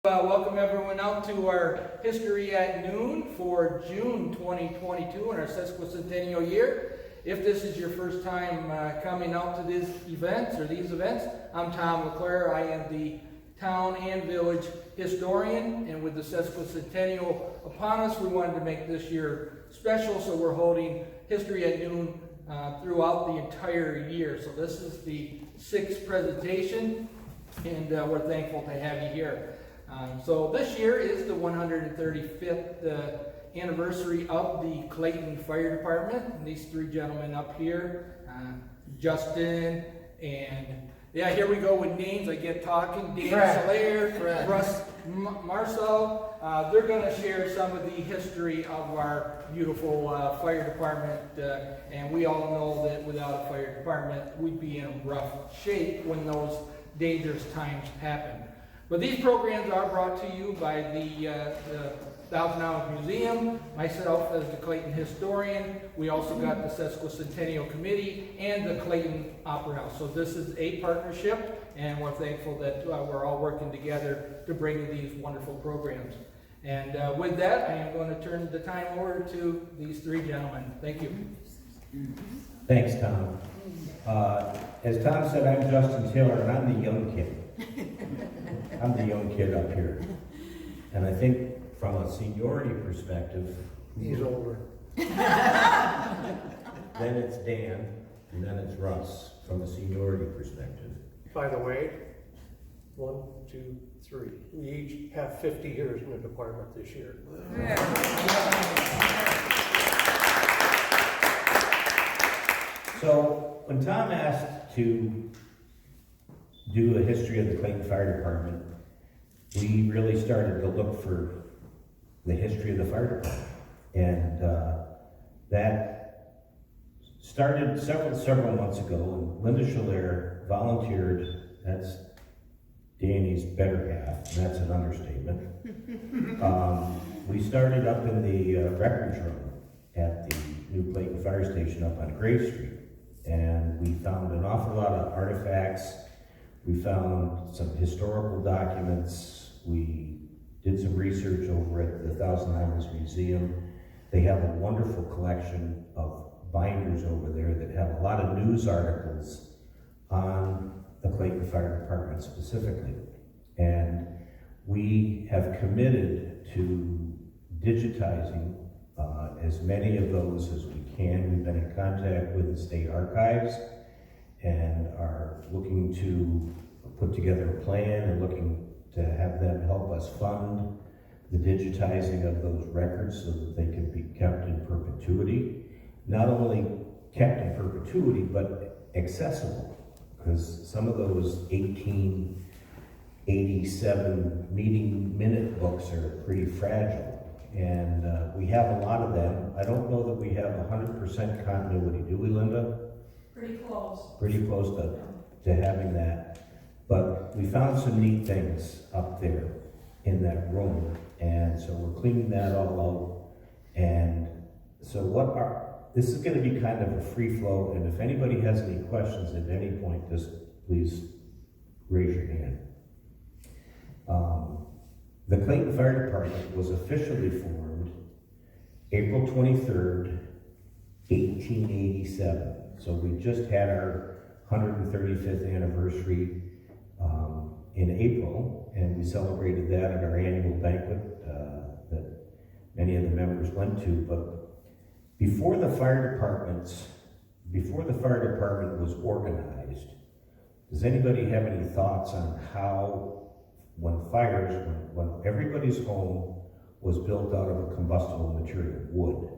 Welcome everyone out to our History at Noon for June 2022 in our sesquicentennial year. If this is your first time coming out to these events, I'm Tom LeClaire. I am the town and village historian, and with the sesquicentennial upon us, we wanted to make this year special, so we're holding History at Noon throughout the entire year. So this is the 6th presentation, and we're thankful to have you here. So this year is the 135th anniversary of the Clayton Fire Department. And these three gentlemen up here, Justin, and yeah, here we go with names. I get talking. Dan Schleher, Russ Marceau. They're going to share some of the history of our beautiful fire department. And we all know that without a fire department, we'd be in rough shape when those dangerous times happen. But these programs are brought to you by the Thousand Island Museum, myself as the Clayton historian. We also got the Sesquicentennial Committee and the Clayton Opera House. So this is a partnership, and we're thankful that we're all working together to bring these wonderful programs. And with that, I am going to turn the time over to these three gentlemen. Thank you. Thanks, Tom. As Tom said, I'm Justin Taylor, and I'm the young kid. I'm the young kid up here. And I think from a seniority perspective, he's older. Then it's Dan, and then it's Russ from a seniority perspective. By the way, 1, 2, 3. We each have 50 years in the department this year. So when Tom asked to do a history of the Clayton Fire Department, we really started to look for the history of the fire department. And that started several months ago, and Linda Schleher volunteered. That's Danny's better half, and that's an understatement. We started up in the records room at the new Clayton Fire Station up on Grave Street, and we found an awful lot of artifacts. We found some historical documents. We did some research over at the Thousand Islands Museum. They have a wonderful collection of binders over there that have a lot of news articles on the Clayton Fire Department specifically. And we have committed to digitizing as many of those as we can. We've been in contact with the state archives and are looking to put together a plan and looking to have them help us fund the digitizing of those records so that they can be kept in perpetuity. Not only kept in perpetuity, but accessible, because some of those 1887 meeting minute books are pretty fragile. And we have a lot of them. I don't know that we have 100% continuity, do we, Linda? Pretty close. Pretty close to having that. But we found some neat things up there in that room. And so we're cleaning that all out. And so this is going to be kind of a free flow. And if anybody has any questions at any point, just please raise your hand. The Clayton Fire Department was officially formed April 23rd, 1887. So we just had our 135th anniversary in April, and we celebrated that at our annual banquet that many of the members went to. But before the fire department was organized, does anybody have any thoughts on how, when everybody's home was built out of a combustible material, wood?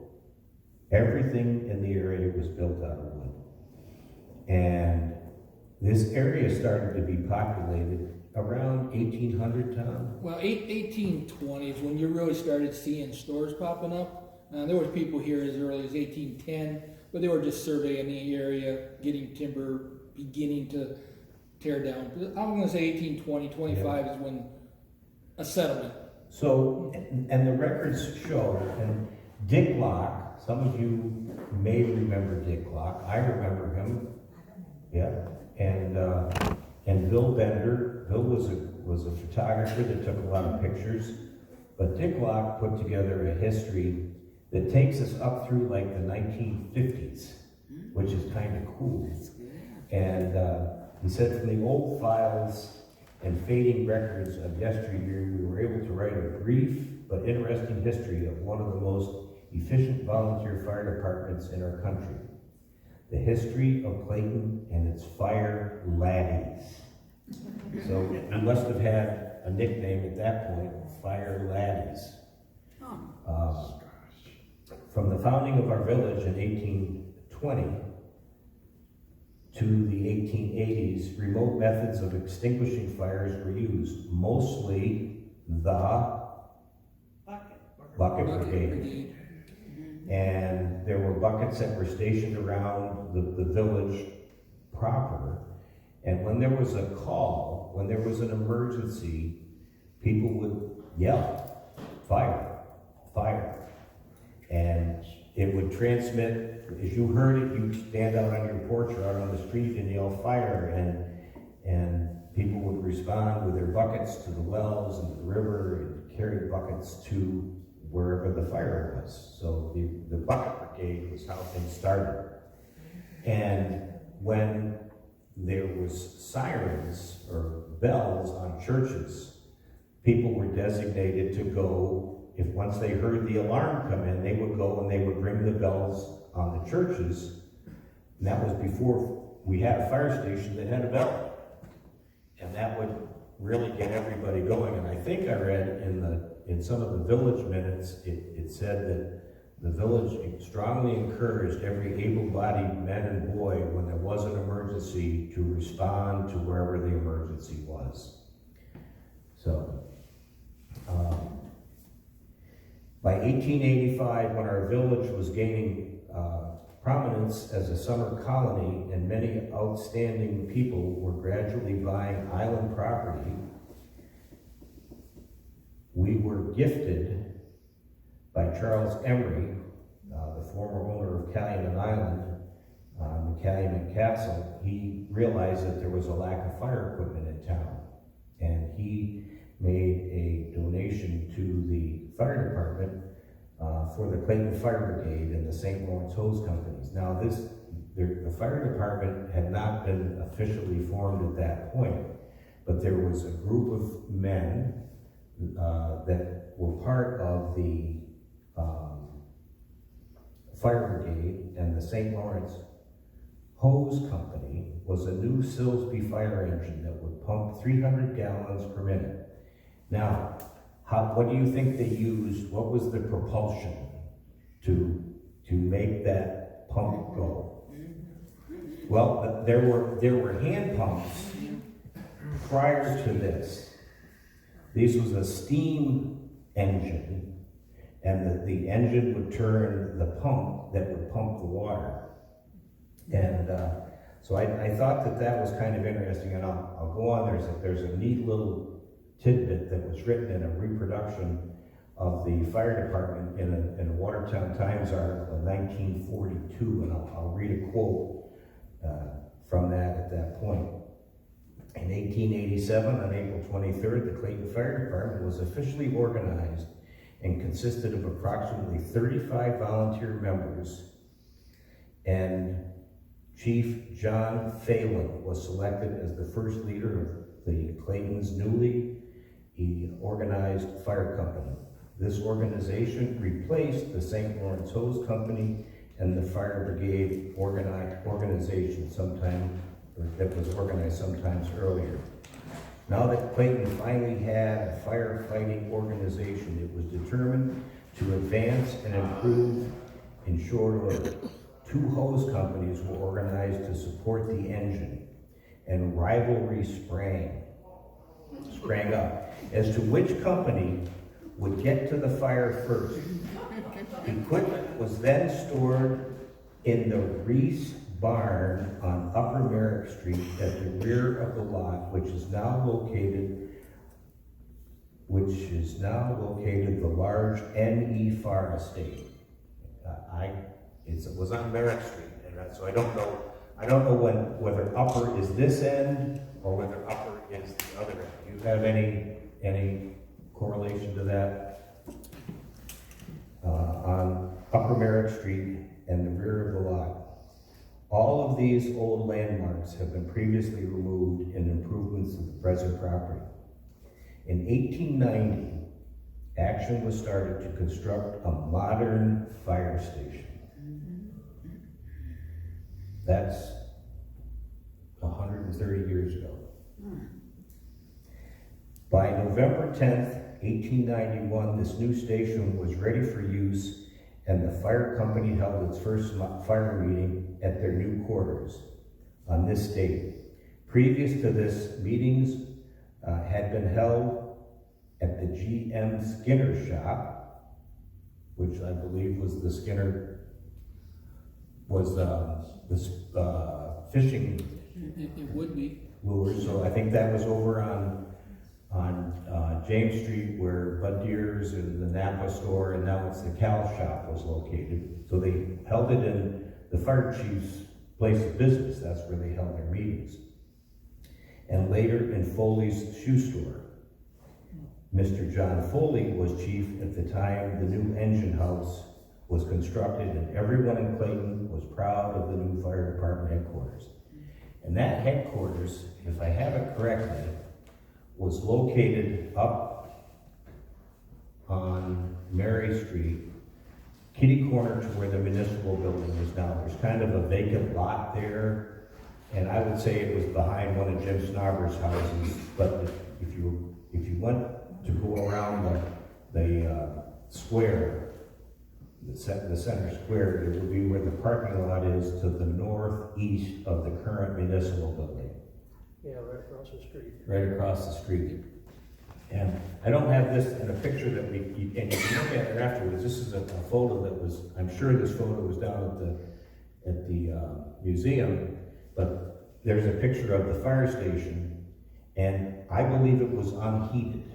Everything in the area was built out of wood. And this area started to be populated around 1800, Tom? Well, 1820s when you really started seeing stores popping up. There was people here as early as 1810, but they were just surveying the area, getting timber, beginning to tear down. I'm going to say 1820, 25 is when a settlement. So, and the records show, and Dick Locke, some of you may remember Dick Locke. I remember him. Yeah, and Bill Bender. Bill was a was a photographer that took a lot of pictures, but Dick Locke put together a history that takes us up through like the 1950s, which is kind of cool. And he said, from the old files and fading records of yesteryear, we were able to write a brief but interesting history of one of the most efficient volunteer fire departments in our country. The history of Clayton and its fire laddies. So we must have had a nickname at that point, Fire Laddies. From the founding of our village in 1820 to the 1880s, remote methods of extinguishing fires were used, mostly the bucket brigade. And there were buckets that were stationed around the village proper. And when there was a call, when there was an emergency, people would yell, fire, fire. And it would transmit, as you heard it, you'd stand out on your porch or out on the street and yell fire, and people would respond with their buckets to the wells and to the river and carry buckets to wherever the fire was. So the bucket brigade was how things started. And when there was sirens or bells on churches, people were designated to go. If once they heard the alarm come in, they would go and they would ring the bells on the churches. And that was before we had a fire station that had a bell. And that would really get everybody going. And I think I read in some of the village minutes, it said that the village strongly encouraged every able-bodied man and boy when there was an emergency to respond to wherever the emergency was. So, by 1885, when our village was gaining prominence as a summer colony and many outstanding people were gradually buying island property, we were gifted by Charles Emery, the former owner of Calumet Island, the Calumet Castle. He realized that there was a lack of fire equipment in town, and he made a donation to the fire department for the Clayton Fire Brigade and the St. Lawrence Hose Companies. Now, the fire department had not been officially formed at that point, but there was a group of men that were part of the Fire Brigade, and the St. Lawrence Hose Company was a new Silsby fire engine that would pump 300 gallons per minute. Now, what do you think they used? What was the propulsion to make that pump go? Well, there were hand pumps prior to this. This was a steam engine, and the engine would turn the pump that would pump the water. And so I thought that was kind of interesting, and I'll go on. There's a neat little tidbit that was written in a reproduction of the fire department in a Watertown Times article in 1942, and I'll read a quote from that at that point. In 1887, on April 23rd, the Clayton Fire Department was officially organized and consisted of approximately 35 volunteer members, and Chief John Phelan was selected as the first leader of the Clayton's newly organized fire company. This organization replaced the St. Lawrence Hose Company and the Fire Brigade organization that was organized sometimes earlier. Now that Clayton finally had a firefighting organization, it was determined to advance and improve in short order. 2 hose companies were organized to support the engine, and rivalry sprang up as to which company would get to the fire first. Equipment was then stored in the Reese barn on Upper Merrick Street at the rear of the lot, which is now located the large N.E. Farr estate. It was on Merrick Street, and so I don't know whether Upper is this end or whether Upper is the other end. Do you have any correlation to that? On Upper Merrick Street and the rear of the lot, all of these old landmarks have been previously removed in improvements of the present property. In 1890, action was started to construct a modern fire station. That's 130 years ago. By November 10th, 1891, this new station was ready for use, and the fire company held its first fire meeting at their new quarters on this date. Previous to this, meetings had been held at the G.M. Skinner shop, which I believe was the Skinner, was this fishing It would be. lures. So I think that was over on James Street where Bud Deer's and the Napa store, and now it's the Cal shop was located. So they held it in the fire chief's place of business. That's where they held their meetings. And later in Foley's shoe store. Mr. John Foley was chief at the time the new engine house was constructed, and everyone in Clayton was proud of the new fire department headquarters. And that headquarters, if I have it correctly, was located up on Mary Street, kitty corner to where the municipal building is now. There's kind of a vacant lot there, and I would say it was behind one of Jim Snobber's houses. But if you went to go around the square, the center square, it would be where the parking lot is to the northeast of the current municipal building. Yeah, right across the street. Right across the street. And I don't have this in a picture that and you can look at it afterwards. This is a photo that was, I'm sure this photo was down at the museum, but there's a picture of the fire station, and I believe it was unheated.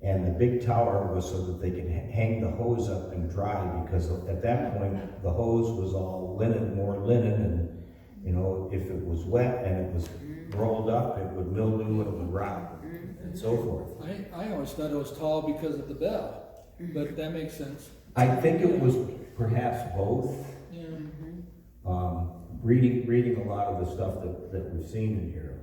And the big tower was so that they could hang the hose up and dry, because at that point, the hose was all more linen, and you know, if it was wet and it was rolled up, it would mildew and it would rot, and so forth. I always thought it was tall because of the bell, but that makes sense. I think it was perhaps both. Yeah. Reading a lot of the stuff that we've seen in here.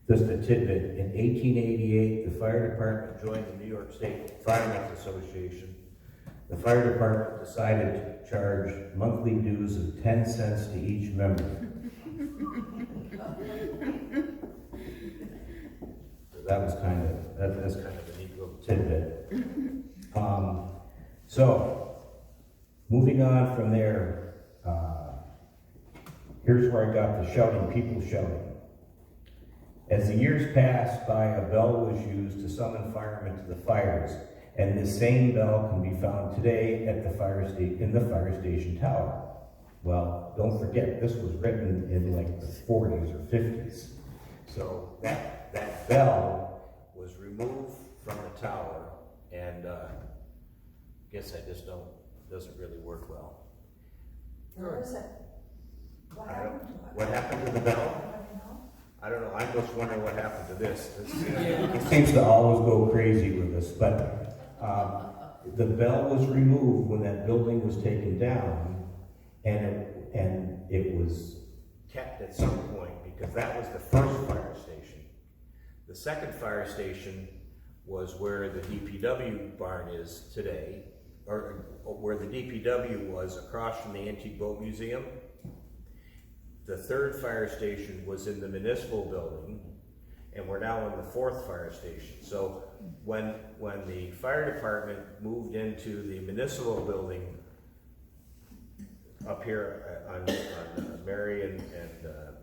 Just a tidbit, in 1888, the fire department joined the New York State Firemen's Association. The fire department decided to charge monthly dues of 10 cents to each member. That's kind of a neat little tidbit. So, moving on from there, here's where I got the shouting, people shouting. As the years passed by, a bell was used to summon firemen to the fires, and this same bell can be found today at the in the fire station tower. Well, don't forget, this was written in like the 40s or 50s. So that bell was removed from the tower, and I guess doesn't really work well. Where is it? What happened to the bell? I don't know, I'm just wondering what happened to this. It seems to always go crazy with us, but the bell was removed when that building was taken down, and it was kept at some point because that was the first fire station. The second fire station was where the DPW barn is today, or where the DPW was across from the Antique Boat Museum. The third fire station was in the municipal building, and we're now in the fourth fire station. So when the fire department moved into the municipal building up here on Mary and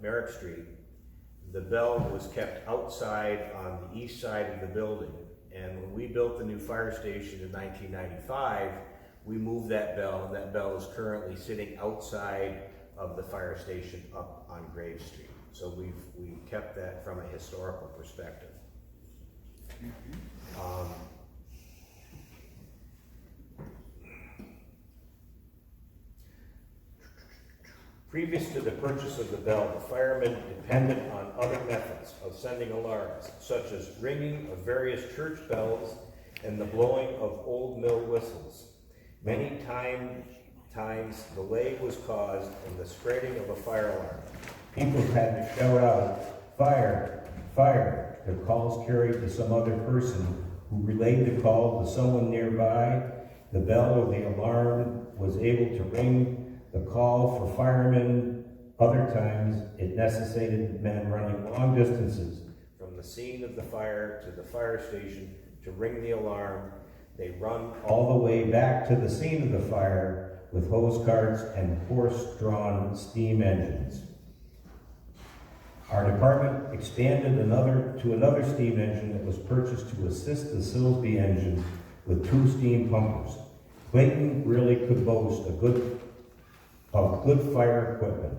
Merrick Street, the bell was kept outside on the east side of the building. And when we built the new fire station in 1995, we moved that bell, and that bell is currently sitting outside of the fire station up on Grave Street. So we kept that from a historical perspective. Previous to the purchase of the bell, the firemen depended on other methods of sending alarms, such as ringing of various church bells and the blowing of old mill whistles. Many times delay was caused in the spreading of a fire alarm. People had to shout out, "Fire! Fire!" Their calls carried to some other person who relayed the call to someone nearby. The bell or the alarm was able to ring the call for firemen. Other times, it necessitated men running long distances From the scene of the fire to the fire station to ring the alarm, they run all the way back to the scene of the fire with hose carts and horse-drawn steam engines. Our department expanded to another steam engine that was purchased to assist the Silsbee engine with 2 steam pumpers. Clayton really could boast of good fire equipment.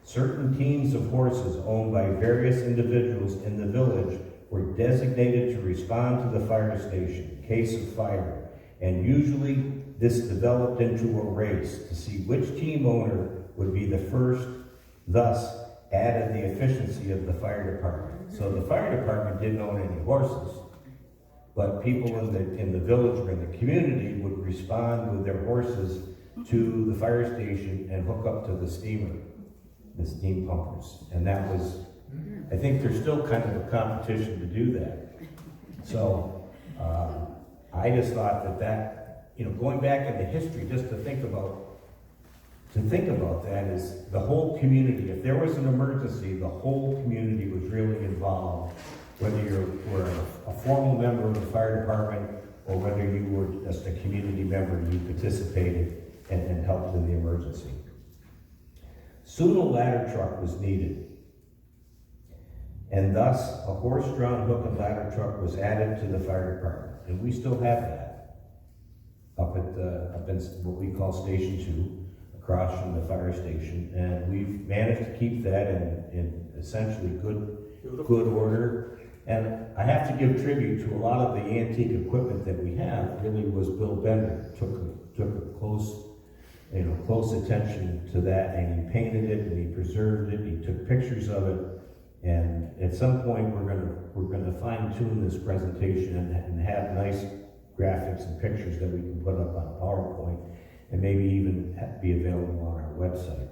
Certain teams of horses owned by various individuals in the village were designated to respond to the fire station in case of fire, and usually this developed into a race to see which team owner would be the first, thus added the efficiency of the fire department. So the fire department didn't own any horses, but people in the village or in the community would respond with their horses to the fire station and hook up to the steam pumpers. And that was, I think there's still kind of a competition to do that. So I just thought that, going back into history, just to think about that is the whole community. If there was an emergency, the whole community was really involved, whether you were a formal member of the fire department or whether you were just a community member, you participated and helped in the emergency. Soon a ladder truck was needed, and thus a horse-drawn hook and ladder truck was added to the fire department, and we still have that up in what we call Station 2, across from the fire station, and we've managed to keep that in essentially good order. And I have to give tribute to a lot of the antique equipment that we have. Really was Bill Bender took a close attention to that, and he painted it and he preserved it. He took pictures of it, and at some point we're gonna fine tune this presentation and have nice graphics and pictures that we can put up on PowerPoint, and maybe even be available on our website.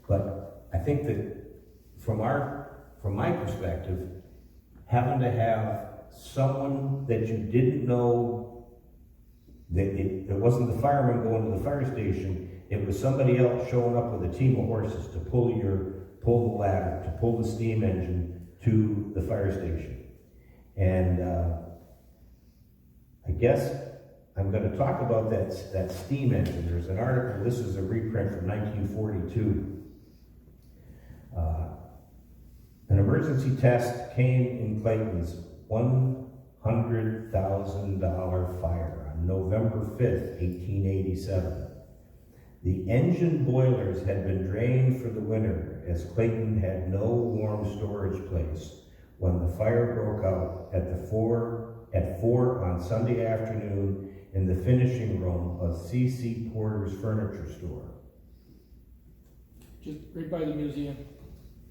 But I think that from my perspective, having to have someone that you didn't know, that it wasn't the fireman going to the fire station, it was somebody else showing up with a team of horses to pull the ladder, to pull the steam engine to the fire station. And I guess I'm going to talk about that steam engine. There's an article, this is a reprint from 1942. An emergency test came in Clayton's $100,000 fire on November 5th, 1887. The engine boilers had been drained for the winter, as Clayton had no warm storage place when the fire broke out at 4 on Sunday afternoon in the finishing room of C.C. Porter's furniture store. Just right by the museum.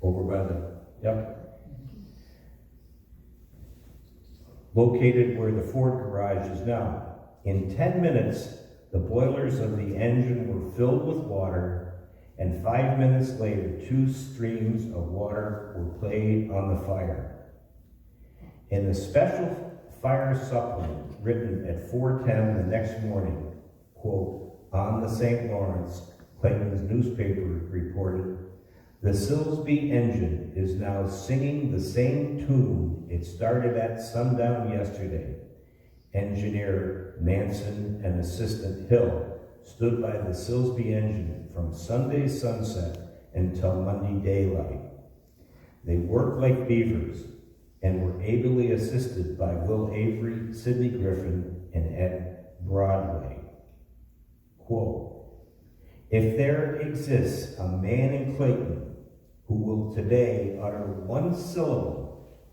Over by yep. Located where the Ford garage is now. In 10 minutes, the boilers of the engine were filled with water, and 5 minutes later, 2 streams of water were played on the fire. In a special fire supplement written at 4:10 the next morning, quote, on the St. Lawrence, Clayton's newspaper reported, "The Silsbee engine is now singing the same tune it started at sundown yesterday. Engineer Manson and Assistant Hill stood by the Silsbee engine from Sunday sunset until Monday daylight. They worked like beavers and were ably assisted by Will Avery, Sidney Griffin, and Ed Broadway." Quote, "If there exists a man in Clayton who will today utter one syllable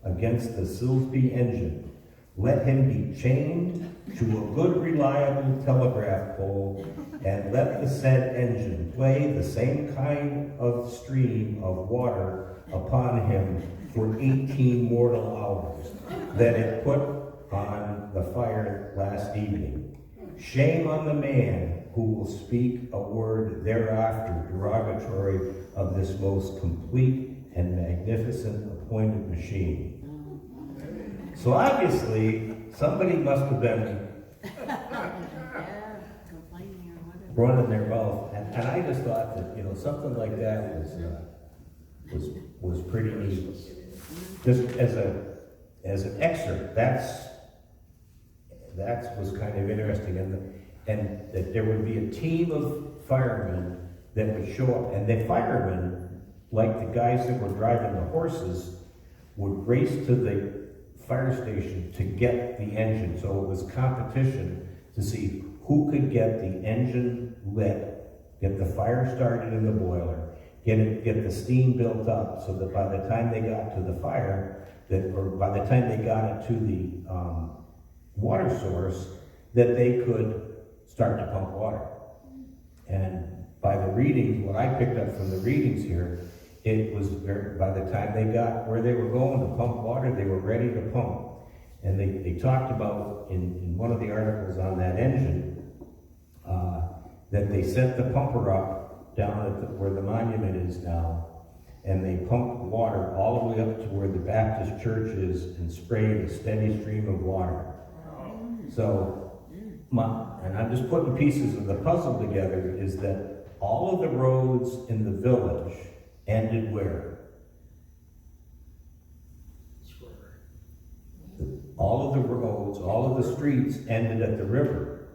against the Silsbee engine, Let him be chained to a good reliable telegraph pole, and let the said engine play the same kind of stream of water upon him for 18 mortal hours that it put on the fire last evening. Shame on the man who will speak a word thereafter derogatory of this most complete and magnificent appointed machine. So obviously, somebody must have been running their mouth, and I just thought that, you know, something like that was pretty neat. Just as an excerpt, that was kind of interesting, and that there would be a team of firemen that would show up, and the firemen, like the guys that were driving the horses, would race to the fire station to get the engine. So it was competition to see who could get the engine lit, get the fire started in the boiler, get the steam built up, so that by the time they got to the fire, or by the time they got it to the water source, that they could start to pump water. And by the readings, what I picked up from the readings here, it was by the time they got where they were going to pump water, they were ready to pump. And they talked about, in one of the articles on that engine, that they set the pumper up down at where the monument is now, and they pumped water all the way up to where the Baptist church is and sprayed a steady stream of water. So, and I'm just putting pieces of the puzzle together, is that all of the roads in the village ended where? All of the roads, all of the streets ended at the river.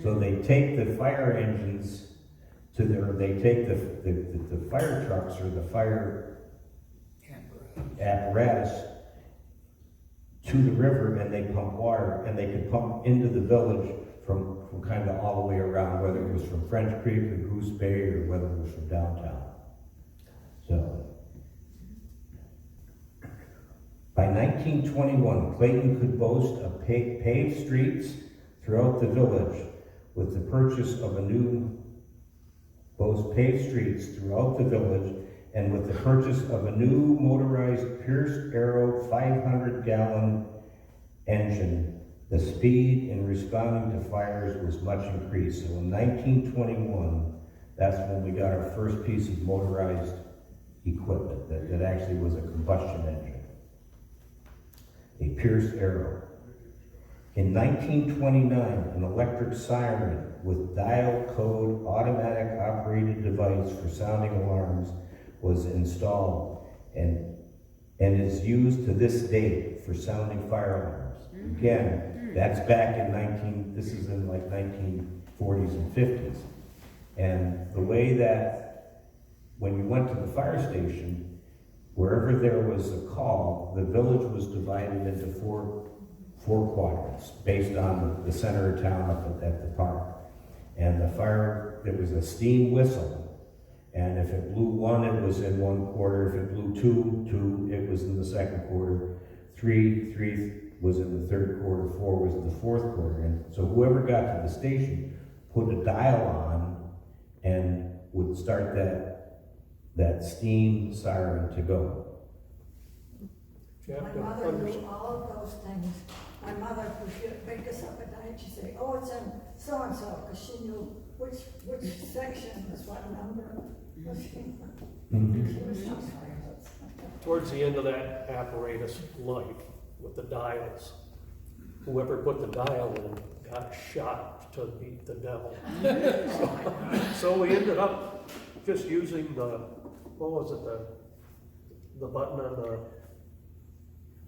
So they take the fire engines to they take the fire trucks or the fire apparatus to the river, and they pump water, and they could pump into the village from kind of all the way around, whether it was from French Creek or Goose Bay or whether it was from downtown. So, by 1921, Clayton could boast of paved streets throughout the village with the purchase of paved streets throughout the village, and with the purchase of a new motorized Pierce Arrow 500-gallon engine, the speed in responding to fires was much increased. So in 1921, that's when we got our first piece of motorized equipment that actually was a combustion engine, a Pierce Arrow. In 1929, an electric siren with dial code automatic operated device for sounding alarms was installed and is used to this date for sounding fire alarms. Again, that's back in this is in like 1940s and 50s. And the way that when you went to the fire station, wherever there was a call, the village was divided into four quadrants based on the center of town up at the park. And there was a steam whistle. And if it blew one, it was in one quarter. If it blew two, it was in the second quarter. Three was in the third quarter. 4 was in the fourth quarter. And so whoever got to the station put a dial on and would start that steam siren to go. My mother knew all of those things. My mother would wake us up at night, she'd say, oh, it's in so-and-so, because she knew which section was what number. She was so smart. Towards the end of that apparatus life with the dials, whoever put the dial in got shot to beat the devil. So we ended up just using the button on the.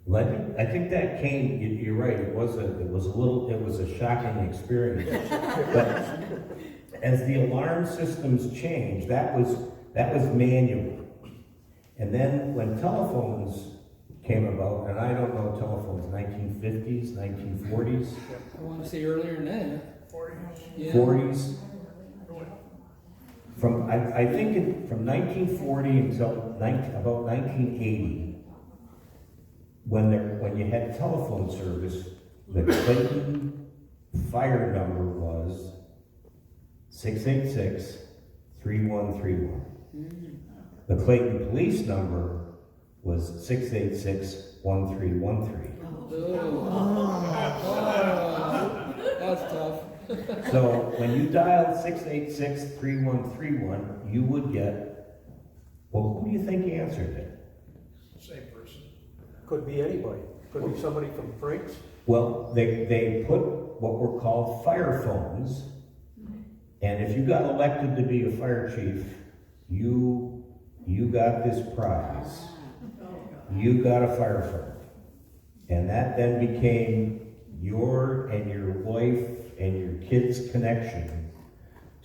I think that came. You're right. It was a shocking experience. But as the alarm systems changed, that was manual. And then when telephones came about, and I don't know telephones, 1950s, 1940s. I want to say earlier than that. 40s. I think from 1940 until about 1980. when you had telephone service, the Clayton fire number was 686-3131. The Clayton police number was 686-1313. That's tough. So when you dialed 686-3131, you would get, well, who do you think answered it? Same person. Could be anybody, could be somebody from Frank's. Well, they put what were called fire phones, and if you got elected to be a fire chief, you got this prize. You got a fire phone. And that then became your and your wife and your kids' connection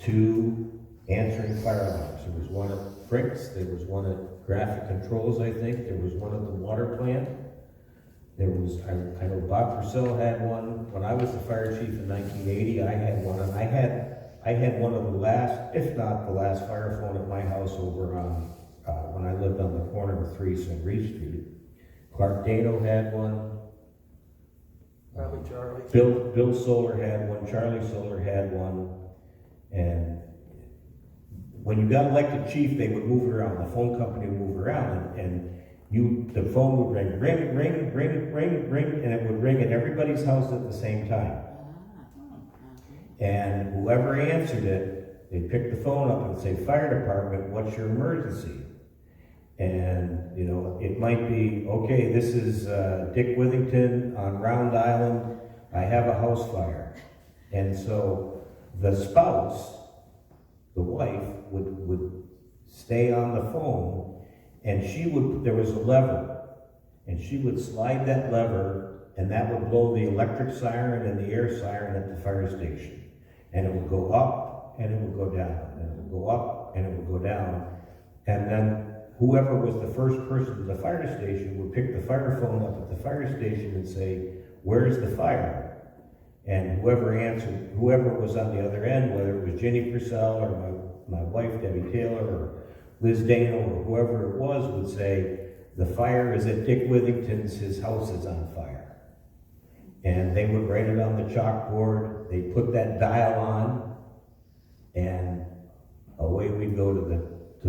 to answering fire alarms. There was one at Frick's, there was one at Graphic Controls, I think, there was one at the water plant. There was, I know Bob Purcell had one. When I was the fire chief in 1980, I had one, and I had one of the last, if not the last, fire phone at my house over on, when I lived on the corner of 3 St. Reed Street. Clark Dano had one. Probably Charlie. Bill Solar had one, Charlie Solar had one, and when you got elected chief, they would move around, the phone company would move around, and the phone would ring, ring, ring, ring, ring, ring, and it would ring at everybody's house at the same time. And whoever answered it, they'd pick the phone up and say, fire department, what's your emergency? And, you know, it might be, okay, this is Dick Withington on Round Island. I have a house fire. And so the spouse, the wife, would stay on the phone, and there was a lever, and she would slide that lever, and that would blow the electric siren and the air siren at the fire station. And it would go up, and it would go down, and it would go up, and it would go down. And then whoever was the first person to the fire station would pick the fire phone up at the fire station and say, where's the fire? And whoever answered, whoever was on the other end, whether it was Jenny Purcell or my wife, Debbie Taylor, or Liz Dano, or whoever it was, would say, the fire is at Dick Withington's, his house is on fire. And they would write it on the chalkboard, they'd put that dial on, and away we'd go to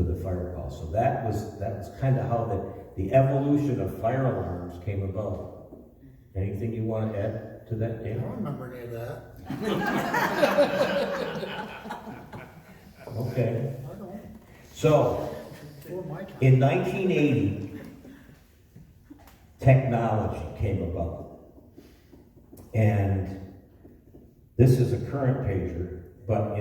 the fire call. So that was kind of how the evolution of fire alarms came about. Anything you want to add to that, I Dave? don't remember any of that. Okay. I don't. So, Before my time. in 1980, technology came about. And this is a current pager, but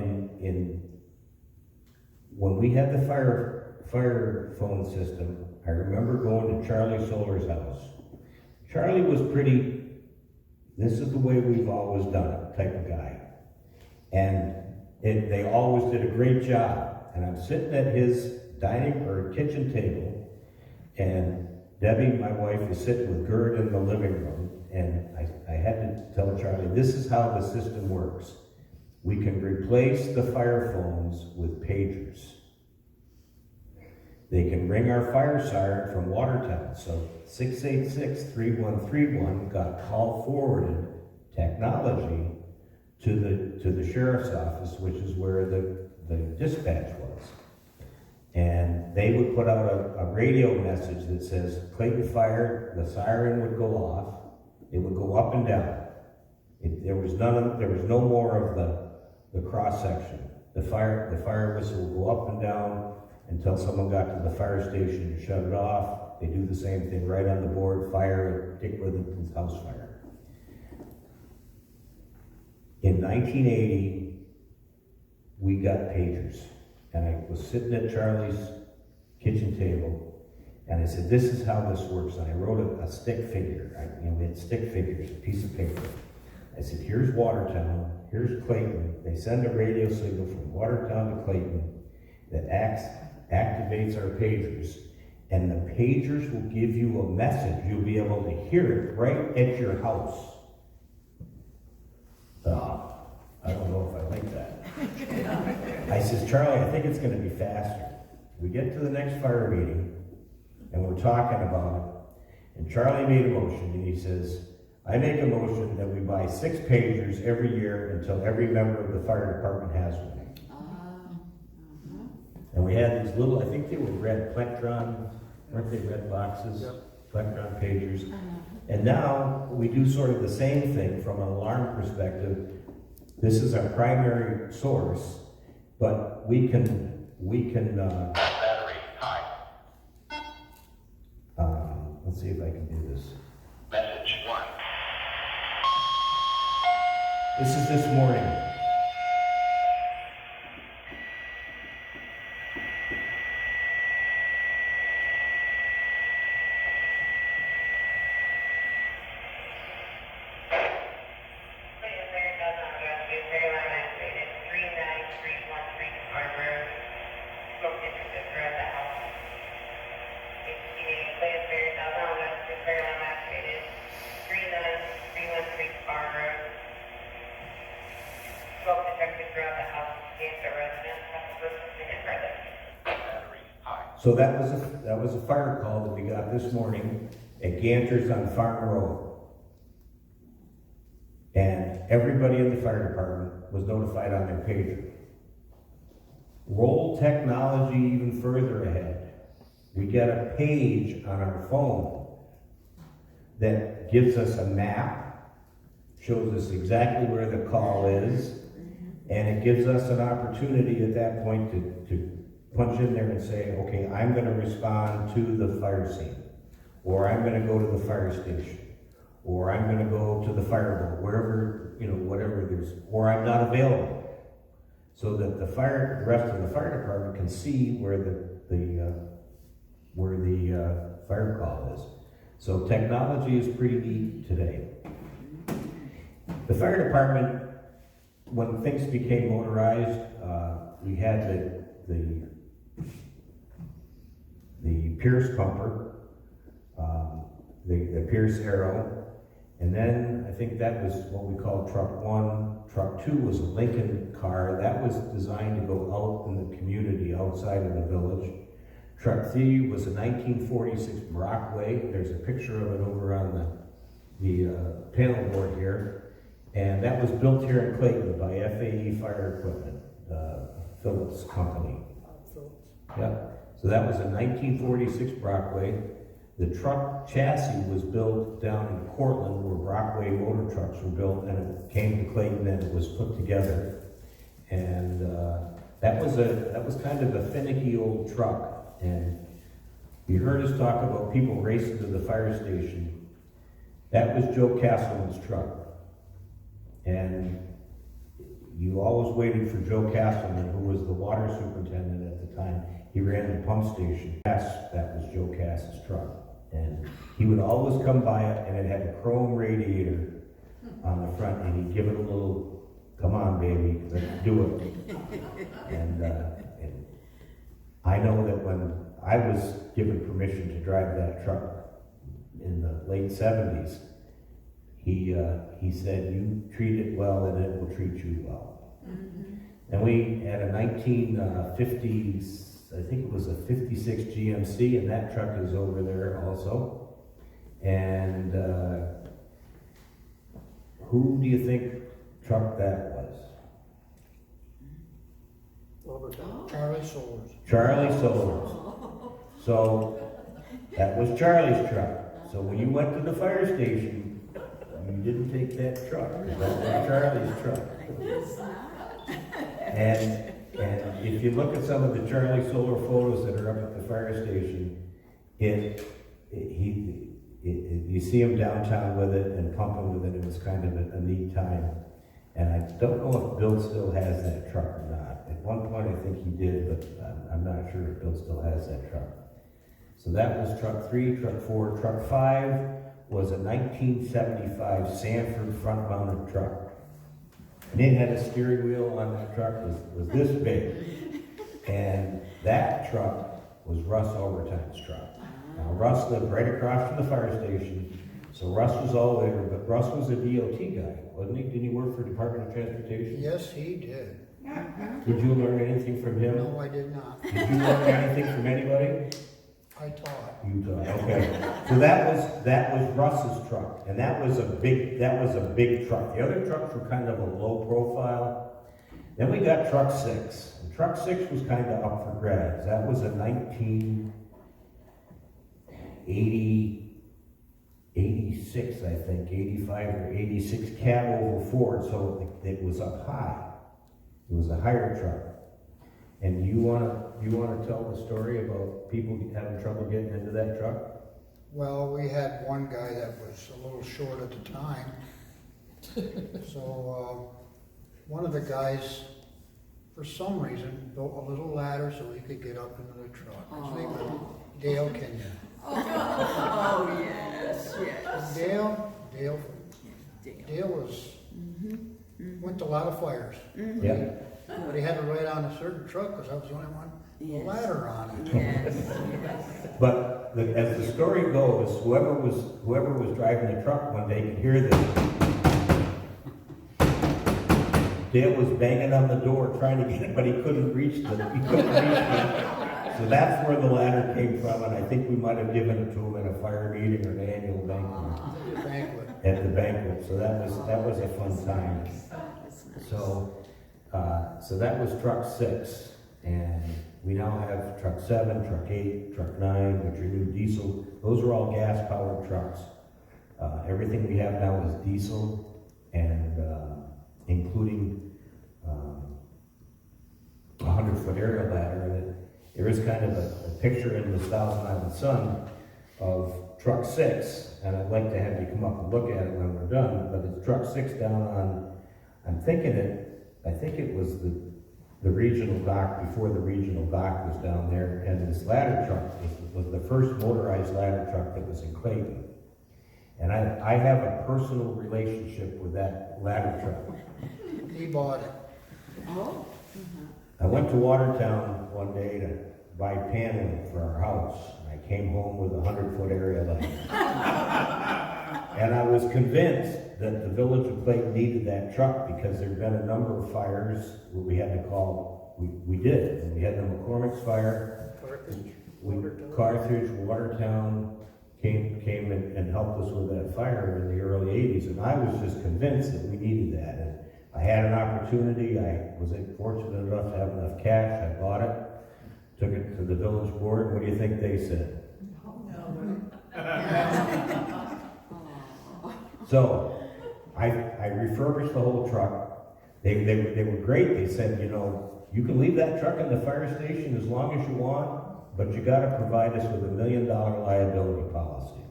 when we had the fire phone system, I remember going to Charlie Solar's house. Charlie was this is the way we've always done it type of guy. And they always did a great job. And I'm sitting at his dining or kitchen table, and Debbie, my wife, is sitting with Gerd in the living room, and I had to tell Charlie, this is how the system works. We can replace the fire phones with pagers. They can ring our fire siren from Watertown. So 686-3131 got call forwarded technology to the sheriff's office, which is where the dispatch was. And they would put out a radio message that says, Clayton Fire, the siren would go off. It would go up and down. There was no more of the cross section. The fire whistle would go up and down until someone got to the fire station and shut it off. They do the same thing right on the board, fire at Dick Withington's house fire. In 1980, we got pagers. And I was sitting at Charlie's kitchen table, and I said, this is how this works. And I wrote a stick figure. We had stick figures, a piece of paper. I said, here's Watertown, here's Clayton. They send a radio signal from Watertown to Clayton that activates our pagers. And the pagers will give you a message. You'll be able to hear it right at your house. I don't know if I like that. I says, Charlie, I think it's going to be faster. We get to the next fire meeting, and we're talking about it, And Charlie made a motion, and he says, I make a motion that we buy 6 pagers every year until every member of the fire department has one. And we had these little, I think they were red Plectron, weren't they red boxes? Yep. Plectron pagers. And now we do sort of the same thing from an alarm perspective. This is our primary source, but we can Battery, high. let's see if I can do this. Message 1. This is this morning. So that was a fire call that we got this morning at Ganter's on Farm Road. And everybody in the fire department was notified on their pager. Roll technology even further ahead. We get a page on our phone that gives us a map, shows us exactly where the call is, and it gives us an opportunity at that point to punch in there and say, okay, I'm going to respond to the fire scene, or I'm going to go to the fire station, or I'm going to go to the fireboat, wherever, whatever there's, or I'm not available, so that the rest of the fire department can see where the fire call is. So technology is pretty neat today. The fire department, when things became motorized, we had the Pierce pumper, the Pierce Arrow, and then I think that was what we called Truck 1. Truck 2 was a Lincoln car. That was designed to go out in the community, outside of the village. Truck 3 was a 1946 Brockway. There's a picture of it over on the panel board here. And that was built here in Clayton by FAE Fire Equipment, Phillips Company. Yep. So that was a 1946 Brockway. The truck chassis was built down in Portland, where Brockway motor trucks were built, and it came to Clayton and it was put together. And that was kind of a finicky old truck. And you heard us talk about people racing to the fire station. That was Joe Castleman's truck. And you always waited for Joe Castleman, who was the water superintendent at the time. He ran the pump station. That was Joe Cass's truck. And he would always come by it, and it had a chrome radiator on the front, and he'd give it a little, come on, baby, let's do it. And I know that when I was given permission to drive that truck in the late 70s, he said, you treat it well and it will treat you well. Mm-hmm. And we had a 1950s, I think it was a 56 GMC, and that truck is over there also. And who do you think truck that was? Charlie Solers. Charlie Solers. So that was Charlie's truck. So when you went to the fire station, you didn't take that truck, because that was Charlie's truck. And if you look at some of the Charlie Solar photos that are up at the fire station, you see him downtown with it and pumping with it. It was kind of a neat time. And I don't know if Bill still has that truck or not. At one point I think he did, but I'm not sure if Bill still has that truck. So that was Truck 3, Truck 4. Truck 5 was a 1975 Sanford front-mounted truck. And it had a steering wheel on that truck, was this big. And that truck was Russ Overtime's truck. Now Russ lived right across from the fire station, so Russ was all there, but Russ was a DOT guy, wasn't he? Didn't he work for Department of Transportation? Yes, he did. Did you learn anything from him? No, I did not. Did you learn anything from anybody? I taught. Utah, okay. So that was Russ's truck, and that was a big truck. The other trucks were kind of a low profile. Then we got truck 6. And truck 6 was kind of up for grabs. That was a 1986, I think, 85 or 86 cab over Ford, so it was up high. It was a higher truck. And you wanna tell the story about people having trouble getting into that truck? Well, we had one guy that was a little short at the time. So, one of the guys, for some reason, built a little ladder so he could get up into the truck. His name was Dale Kenyon. Oh, yes, yes. Dale was, went to a lot of fires. Yeah. But he had to ride on a certain truck because I was the only one with a Yes. ladder on it. Yes, But as the story goes, whoever was driving the truck one day could hear this. Dale was banging on the door trying to get it, but he couldn't reach them. So that's where the ladder came from, and I think we might have given it to him at a fire meeting or an annual banquet. Banquet. At the banquet, so that was a fun time. that's nice. So that was truck 6, and we now have truck 7, truck 8, truck 9, which are new diesel. Those are all gas-powered trucks. Everything we have now is diesel, and including a 100-foot aerial ladder. And there is kind of a picture in the Thousand Island Sun of truck 6, and I'd like to have you come up and look at it when we're done. But it's truck 6 down on, I think it was the regional dock, before the regional dock was down there, and this ladder truck was the first motorized ladder truck that was in Clayton. And I have a personal relationship with that ladder truck. He bought it. Oh, I went to Watertown one day to buy paneling for our house. I came home with a 100-foot area ladder. And I was convinced that the village of Clayton needed that truck because there'd been a number of fires where we had to call, we did. And we had the McCormick's fire, Carthage, Watertown came and helped us with that fire in the early 80s. And I was just convinced that we needed that. And I had an opportunity. I was fortunate enough to have enough cash. I bought it, took it to the village board. What do you think they said? So I refurbished the whole truck. They were great. They said, you can leave that truck in the fire station as long as you want, but you got to provide us with $1 million liability policy.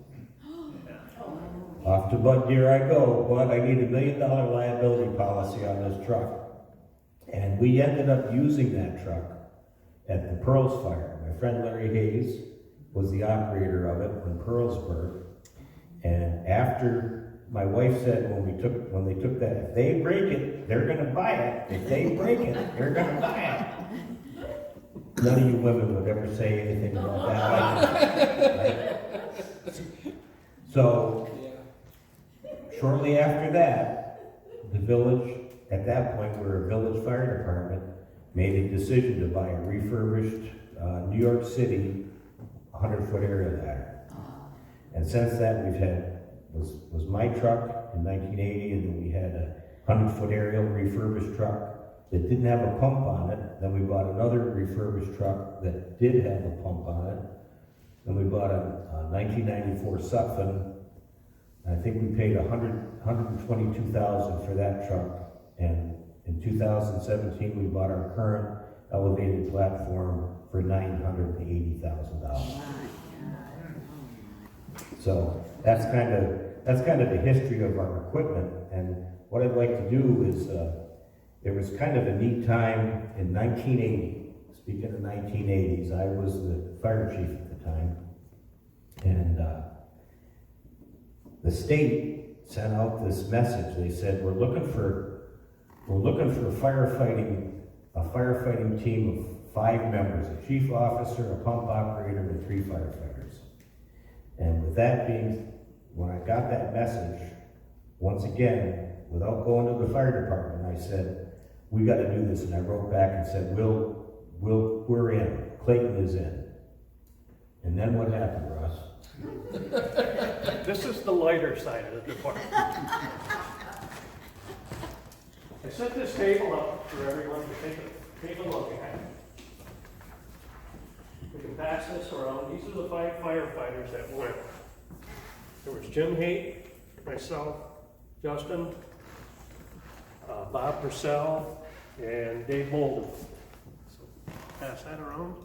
Off to Bud Deer I go, but I need $1 million liability policy on this truck. And we ended up using that truck at the Pearls fire. My friend Larry Hayes was the operator of it in Pearlsburg. And after my wife said when they took that, if they break it, they're gonna buy it. If they break it, they're gonna buy it. None of you women would ever say anything about that. Right? So, shortly after that, the village, at that point we were a village fire department, made a decision to buy a refurbished New York City 100-foot aerial ladder. And since that we've had, was my truck in 1980, and then we had a 100-foot aerial refurbished truck that didn't have a pump on it. Then we bought another refurbished truck that did have a pump on it. Then we bought a 1994 Sutphen. I think we paid $122,000 for that truck. And in 2017, we bought our current elevated platform for $980,000. So that's kind of the history of our equipment. And what I'd like to do is, there was kind of a neat time in 1980. Speaking of 1980s, I was the fire chief at the time, and the state sent out this message. They said, we're looking for a firefighting team of 5 members, a chief officer, a pump operator, and 3 firefighters. And with that being, when I got that message, once again, without going to the fire department, I said, we got to do this. And I wrote back and said, we're in. Clayton is in. And then what happened, Russ? This is the lighter side of the department. I set this table up for everyone to take a look at. We can pass this around. These are the 5 firefighters that went. There was Jim Haight, myself, Justin, Bob Purcell, and Dave Bolden. So pass that around.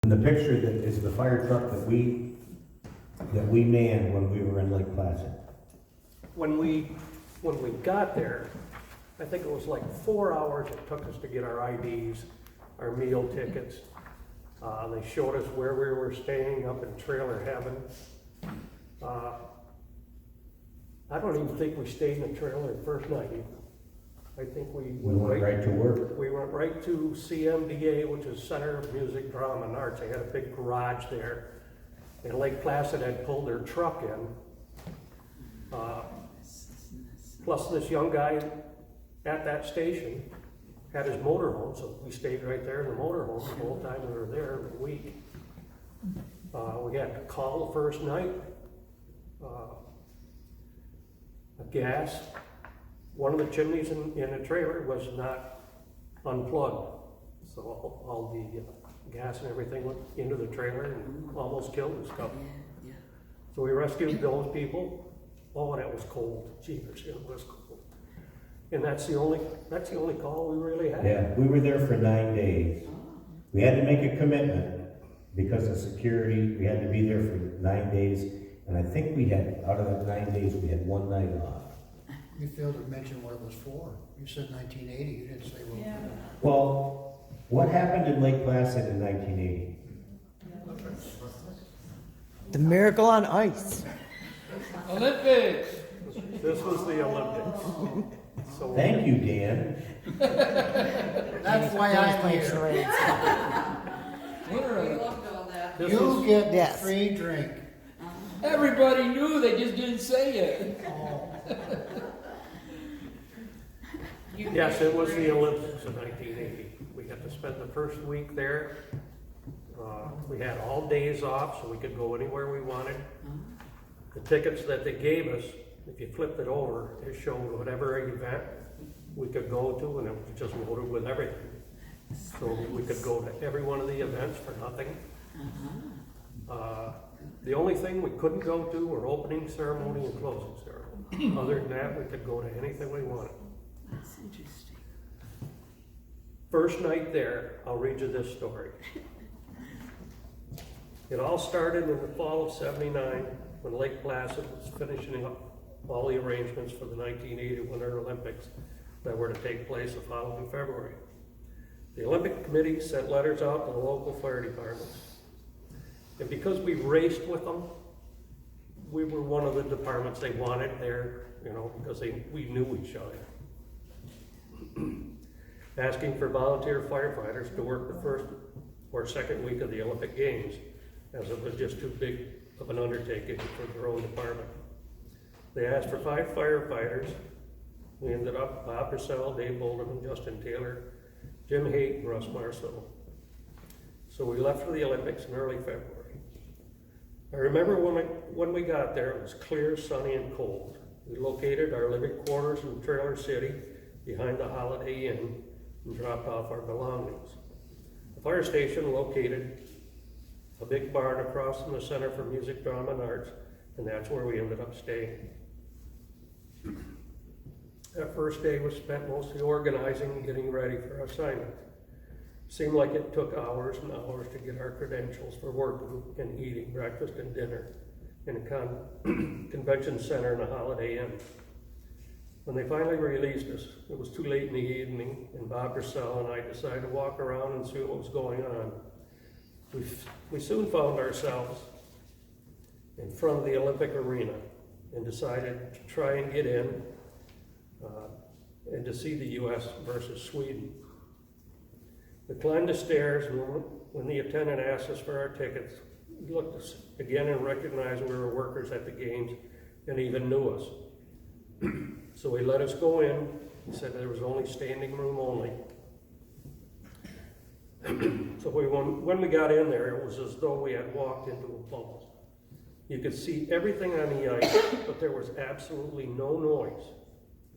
And the picture that is the fire truck that we manned when we were in Lake Placid. When we got there, I think it was like 4 hours it took us to get our IDs, our meal tickets. They showed us where we were staying up in trailer heaven. I don't even think we stayed in the trailer the first night. I think we went right to work. We went right to CMDA, which is Center of Music, Drama, and Arts. They had a big garage there. And Lake Placid had pulled their truck in. Plus this young guy at that station had his motorhome, so we stayed right there in the motorhome the whole time we were there every week. We had to call the first night. Gas. One of the chimneys in the trailer was not unplugged, so all the gas and everything went into the trailer and almost killed us. So we rescued those people. Oh, and it was cold. Jeepers, it was cold. And that's the only call we really had. Yeah, we were there for 9 days. We had to make a commitment because of security. We had to be there for 9 days. And I think we had, out of that 9 days, we had 1 night off. You failed to mention what it was for. You said 1980, you didn't say what. Yeah. Well, what happened in Lake Placid in 1980? The Miracle on Ice. Olympics! This was the Olympics. So Thank you, Dan. That's why I'm here. Winter Olympics. this You was, get the Yes. free drink. Everybody knew, they just didn't say it. yes, it was the Olympics in 1980. We had to spend the first week there. We had all days off, so we could go anywhere we wanted. The tickets that they gave us, if you flipped it over, it showed whatever event we could go to, and it was just loaded with everything. So we could go to every one of the events for nothing. The only thing we couldn't go to were opening ceremony and closing ceremony. Other than that, we could go to anything we wanted. That's interesting. First night there, I'll read you this story. It all started in the fall of '79 when Lake Placid was finishing up all the arrangements for the 1980 Winter Olympics that were to take place the following February. The Olympic Committee sent letters out to the local fire departments. And because we raced with them, we were one of the departments they wanted there, because we knew each other. Asking for volunteer firefighters to work the first or second week of the Olympic Games, as it was just too big of an undertaking for their own department. They asked for 5 firefighters. We ended up Bob Purcell, Dave Bolden, and Justin Taylor, Jim Haight, and Russ Marceau. So we left for the Olympics in early February. I remember when we got there, it was clear, sunny, and cold. We located our living quarters in Trailer City behind the Holiday Inn and dropped off our belongings. The fire station located a big barn across from the Center for Music, Drama, and Arts, and that's where we ended up staying. That first day was spent mostly organizing and getting ready for our assignment. Seemed like it took hours and hours to get our credentials for working and eating breakfast and dinner in a convention center in a Holiday Inn. When they finally released us, it was too late in the evening, and Bob Purcell and I decided to walk around and see what was going on. We soon found ourselves in front of the Olympic arena and decided to try and get in and to see the U.S. versus Sweden. We climbed the stairs, and when the attendant asked us for our tickets, he looked us again and recognized we were workers at the games and even knew us. So he let us go in He said there was only standing room only. So when we got in there, it was as though we had walked into a bubble. You could see everything on the ice, but there was absolutely no noise.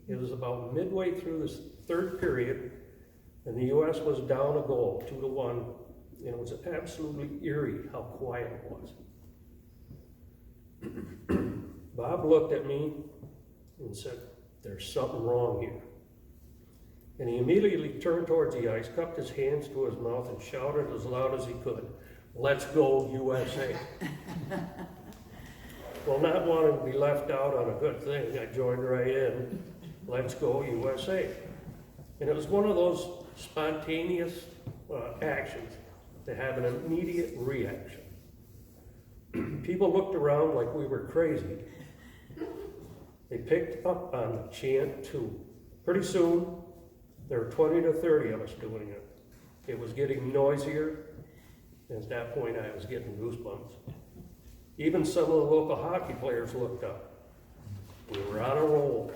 It was about midway through this third period, and the U.S. was down a goal, 2-1, and it was absolutely eerie how quiet it was. Bob looked at me and said, "There's something wrong here." And he immediately turned towards the ice, cupped his hands to his mouth, and shouted as loud as he could, "Let's go USA." Well, not wanting to be left out on a good thing, I joined right in. Let's go USA. And it was one of those spontaneous actions that have an immediate reaction. People looked around like we were crazy. They picked up on the chant too. Pretty soon, there were 20 to 30 of us doing it. It was getting noisier. At that point, I was getting goosebumps. Even some of the local hockey players looked up. We were on a roll.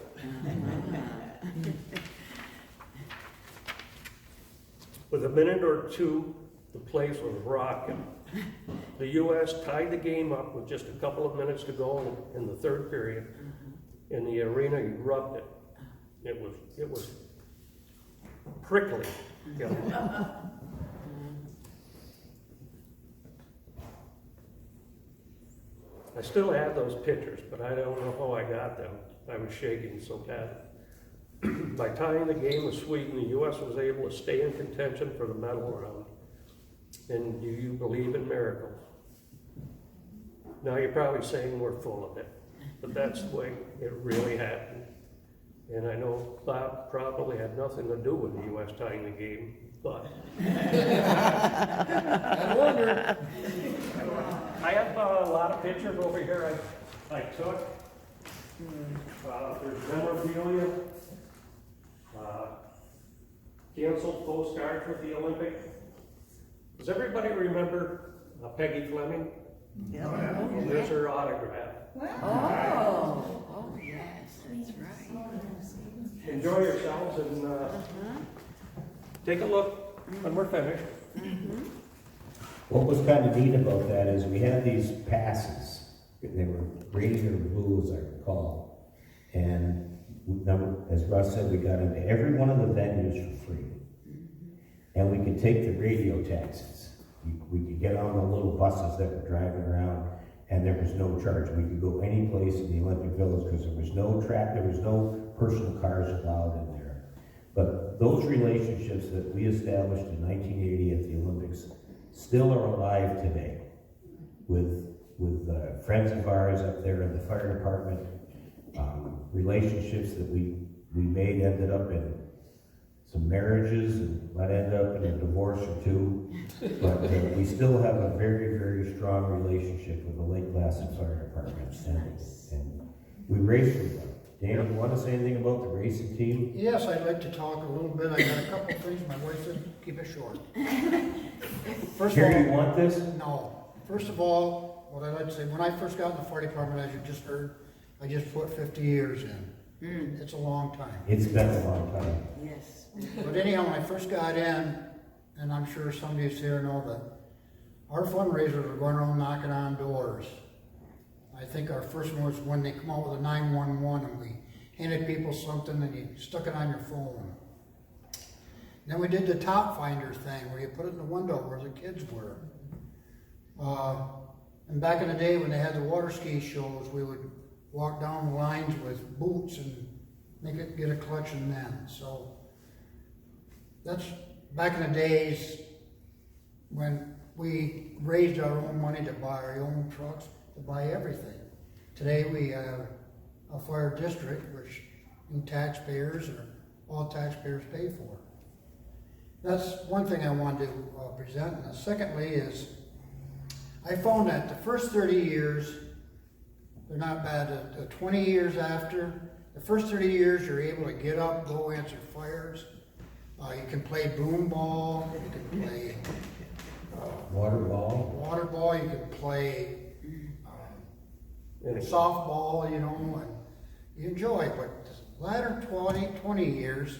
With a minute or two, the place was rocking. The U.S. tied the game up with just a couple of minutes to go in the third period, and the arena erupted. It was prickly. You know. I still have those pictures, but I don't know how I got them. I was shaking so bad. By tying the game with Sweden, the U.S. was able to stay in contention for the medal round. And do you believe in miracles? Now you're probably saying we're full of it, but that's the way it really happened. And I know Bob probably had nothing to do with the U.S. tying the game, but I wonder. I have a lot of pictures over here I took. There's memorabilia, canceled postcards with the Olympics. Does everybody remember Peggy Fleming? Yeah. And there's her autograph. Oh, yes, that's right. Enjoy yourselves and take a look when we're finished. What was kind of neat about that is we had these passes. They were green or blue, as I recall. And as Russ said, we got into every one of the venues for free. And we could take the radio taxis. We could get on the little buses that were driving around, and there was no charge. We could go any place in the Olympic Village because there was no personal cars allowed in there. But those relationships that we established in 1980 at the Olympics still are alive today with friends of ours up there in the fire department. Relationships that we made ended up in some marriages and might end up in a divorce or two. But we still have a very, very strong relationship with the Lake Placid Fire Department. And we race with them. Dan, you want to say anything about the racing team? Yes, I'd like to talk a little bit. I got a couple of things. My wife said, keep it short. First of all, Carrie, you want this? No. First of all, what I'd like to say, when I first got in the fire department, as you just heard, I just put 50 years in. It's a long time. It's been a long time. Yes. But anyhow, when I first got in, and I'm sure some of you here know that our fundraisers were going around knocking on doors. I think our first one was when they come out with a 911 and we handed people something and you stuck it on your phone. Then we did the top finder thing where you put it in the window where the kids were. And back in the day when they had the water ski shows, we would walk down the lines with boots and get a collection then. So that's back in the days when we raised our own money to buy our own trucks, to buy everything. Today we have a fire district which you taxpayers or all taxpayers pay for. That's one thing I wanted to present. And secondly is I found that the first 30 years, they're not bad. The 20 years after, the first 30 years you're able to get up, go answer fires. You can play boom ball, you can play Water ball. you can play softball, you know, and you enjoy. But latter 20 years,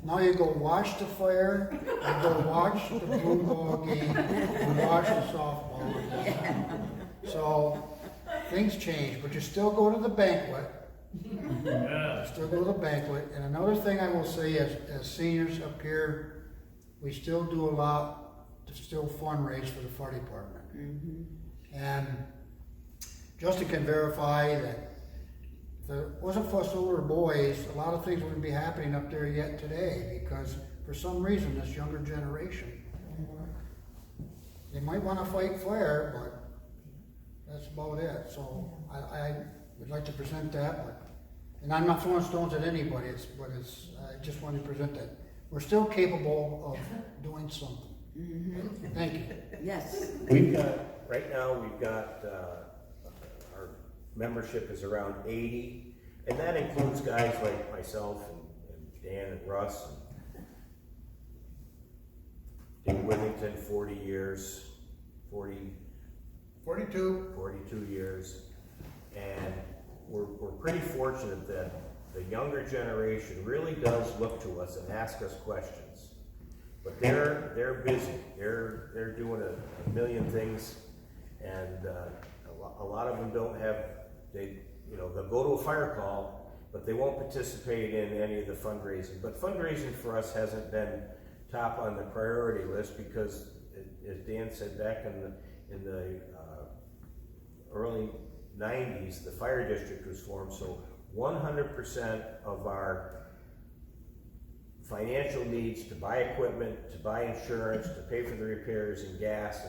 now you go watch the fire, you go watch the blue ball game, you watch the softball game. So, things change, but you still go to the banquet. Still go to the banquet. And another thing I will say as seniors up here, we still do a lot to still fundraise for the fire department. And Justin can verify that if it wasn't for us older boys, a lot of things wouldn't be happening up there yet today, because for some reason, this younger generation, they might want to fight fire, but that's about it. So I would like to present that, and I'm not throwing stones at anybody, I just want to present that. We're still capable of doing something. Thank you. Yes. Right now, we've got, our membership is around 80, and that includes guys like myself and Dan and Russ. Dick Withington, 40 years, 42 years. And we're pretty fortunate that the younger generation really does look to us and ask us questions. But they're busy. They're doing a million things, and a lot of them don't have. They'll go to a fire call, but they won't participate in any of the fundraising. But fundraising for us hasn't been top on the priority list because, as Dan said, back in the early 90s, the fire district was formed, so 100% of our financial needs to buy equipment, to buy insurance, to pay for the repairs and gas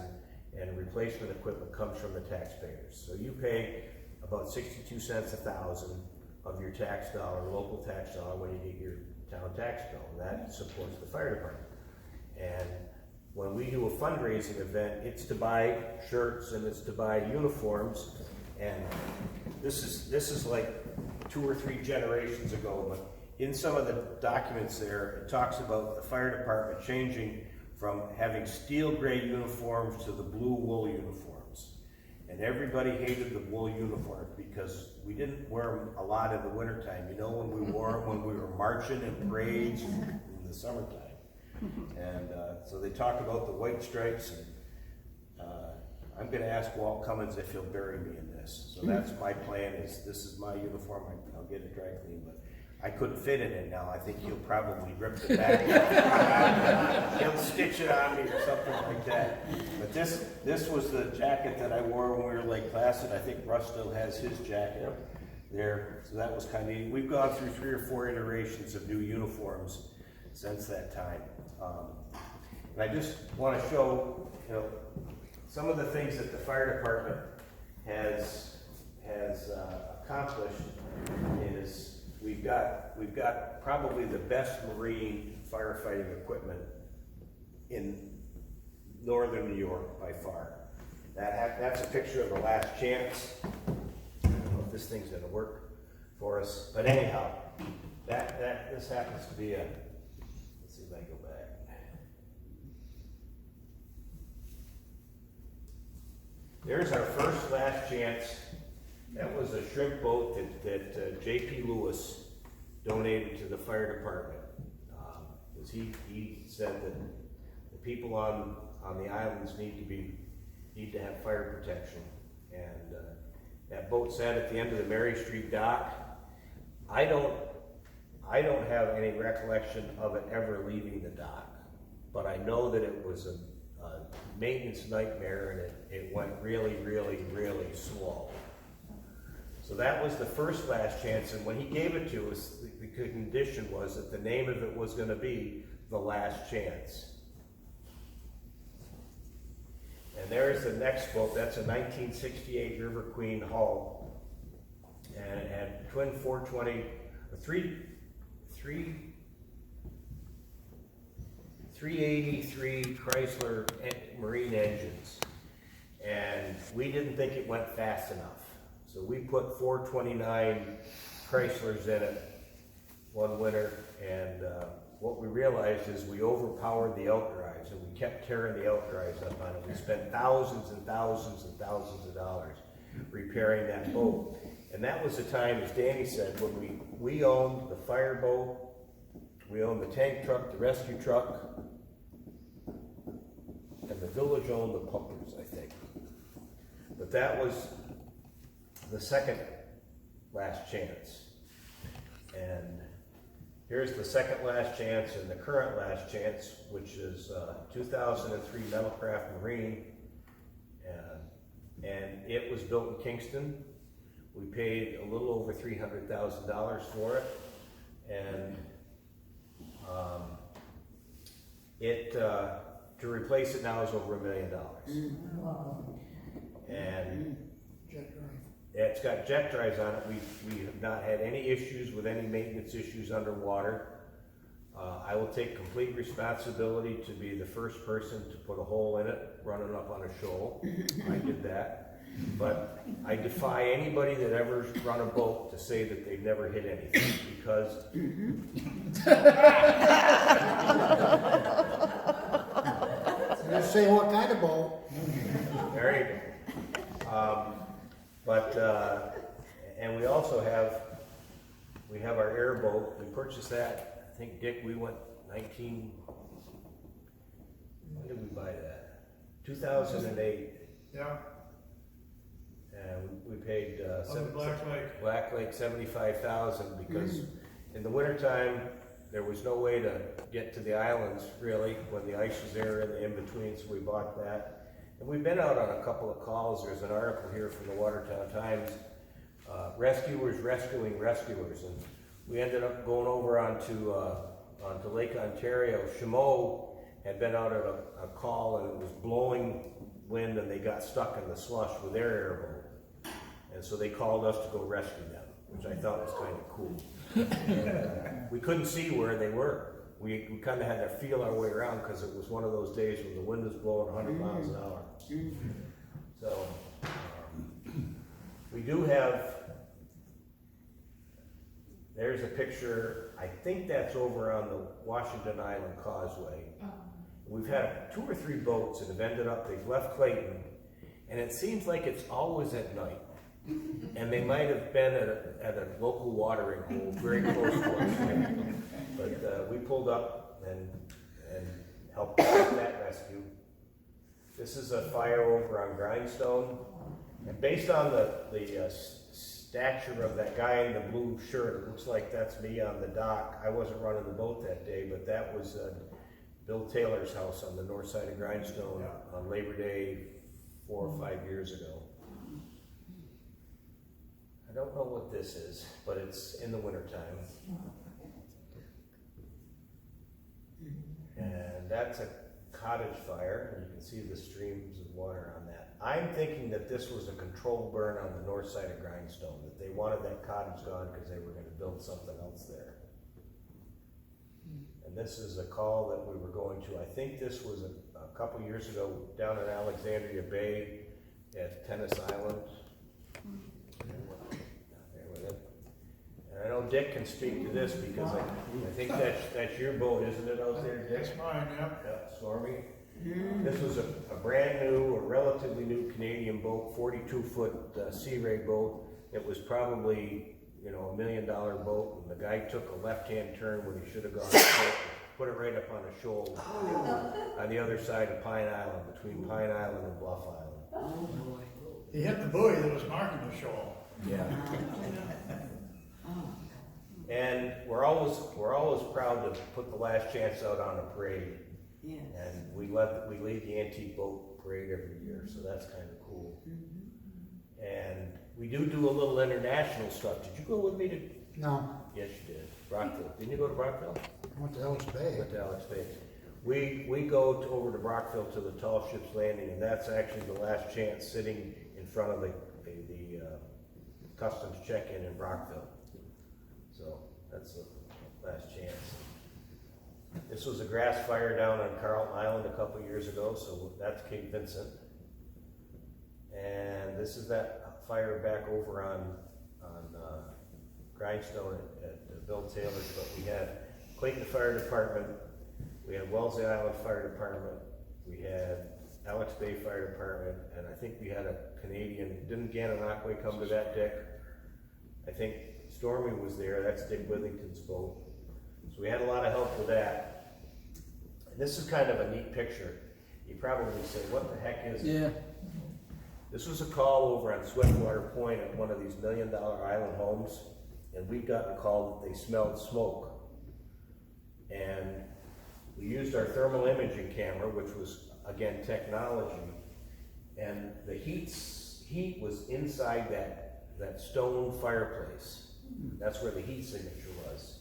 and replacement equipment comes from the taxpayers. So you pay about 62 cents a thousand of your tax dollar, local tax dollar, when you get your town tax bill. That supports the fire department. And when we do a fundraising event, it's to buy shirts and it's to buy uniforms. And this is like 2 or 3 generations ago, but in some of the documents there, it talks about the fire department changing from having steel gray uniforms to the blue wool uniforms. And everybody hated the wool uniforms because we didn't wear them a lot in the wintertime. When we wore them when we were marching in parades in the summertime. And so they talk about the white stripes, and I'm going to ask Walt Cummins if he'll bury me in this. So that's my plan. This is my uniform. I'll get it dry clean, but I couldn't fit in it now. I think he'll probably rip the back off. He'll stitch it on me or something like that. But this was the jacket that I wore when we were Lake Placid. I think Russ still has his jacket there. So that was kind of neat. We've gone through 3 or 4 iterations of new uniforms since that time. And I just want to show, some of the things that the fire department has accomplished is we've got probably the best marine firefighting equipment in northern New York by far. That's a picture of the Last Chance. I don't know if this thing's going to work for us, but anyhow, this happens to be let's see if I can go back. There's our first Last Chance. That was a shrimp boat that J.P. Lewis donated to the fire department. Because he said that the people on the islands need to have fire protection. And that boat sat at the end of the Mary Street dock. I don't have any recollection of it ever leaving the dock, but I know that it was a maintenance nightmare, and it went really, really, really slow. So that was the first Last Chance, and when he gave it to us, the condition was that the name of it was going to be The Last Chance. And there's the next boat. That's a 1968 River Queen hull, and it had twin 420, 383 Chrysler Marine engines, and we didn't think it went fast enough. So we put 429 Chryslers in it one winter, and what we realized is we overpowered the outdrives, and we kept tearing the outdrives up on it. We spent thousands and thousands and thousands of dollars repairing that boat. And that was the time, as Danny said, when we owned the fireboat, we owned the tank truck, the rescue truck, and the village owned the pumpers, I think. But that was the second last chance. And here's the second last chance and the current last chance, which is 2003 Metalcraft Marine. And it was built in Kingston. We paid a little over $300,000 for it. And to replace it now is over $1 million. And Jet drive. it's got jet drives on it. We have not had any issues with any maintenance issues underwater. I will take complete responsibility to be the first person to put a hole in it, running up on a shoal. I did that. But I defy anybody that ever run a boat to say that they've never hit anything, because Just say what kind of boat. there you go. And we also have our airboat. We purchased that. I think, Dick, we went when did we buy that? 2008. Yeah, And we paid Black Lake. $75,000 because in the wintertime, there was no way to get to the islands really when the ice was there in the in-between, so we bought that. And we've been out on a couple of calls. There's an article here from the Watertown Times, rescuers rescuing rescuers. And we ended up going over onto Lake Ontario. Chameau had been out at a call and it was blowing wind and they got stuck in the slush with their airboat. And so they called us to go rescue them, which I thought was kind of cool. We couldn't see where they were. We kind of had to feel our way around because it was one of those days when the wind was blowing 100 miles an hour. So we do have, there's a picture, I think that's over on the Washington Island Causeway. We've had 2 or 3 boats that have ended up, they've left Clayton, and it seems like it's always at night. And they might have been at a local watering hole very close to us. But we pulled up and helped with that rescue. This is a fire over on Grindstone. And based on the stature of that guy in the blue shirt, it looks like that's me on the dock. I wasn't running the boat that day, but that was Bill Taylor's house on the north side of Grindstone on Labor Day 4 or 5 years ago. I don't know what this is, but it's in the wintertime. And that's a cottage fire, and you can see the streams of water on that. I'm thinking that this was a controlled burn on the north side of Grindstone, that they wanted that cottage gone because they were going to build something else there. And this is a call that we were going to, I think this was a couple years ago down in Alexandria Bay at Tennis Island. And I know Dick can speak to this because I think that's your boat, isn't it, out there, Dick? That's mine, yeah. Yeah, Stormy. This was a brand new or relatively new Canadian boat, 42-foot Sea Ray boat. It was probably, $1 million boat, and the guy took a left-hand turn when he should have gone straight, put it right up on a shoal on the other side of Pine Island, between Pine Island and Bluff Island. He hit the buoy that was marking the shoal. Yeah. And we're always proud to put the last chance out on a parade. Yes. And we lead the antique boat parade every year, so that's kind of cool. And we do a little international stuff. Did you go with me to? No, Yes, you did. Brockville. Didn't you go to Brockville? I went to Ellis Bay. Went to Alex Bay. We go over to Brockville to the Tall Ships Landing, and that's actually the last chance sitting in front of the customs check-in in Brockville. So that's the last chance. This was a grass fire down on Carlton Island a couple years ago, so that's Cape Vincent. And this is that fire back over on Grindstone at Bill Taylor's. But we had Clayton Fire Department, we had Wellesley Island Fire Department, we had Alex Bay Fire Department, and I think we had a Canadian. Didn't Gananoque come to that, Dick? I think Stormy was there, that's Dick Withington's boat. So we had a lot of help with that. And this is kind of a neat picture. You probably say, what the heck is it? Yeah. This was a call over on Swiftwater Point at one of these $1 million island homes, and we got a call that they smelled smoke. And we used our thermal imaging camera, which was, again, technology, and the heat was inside that stone fireplace. That's where the heat signature was.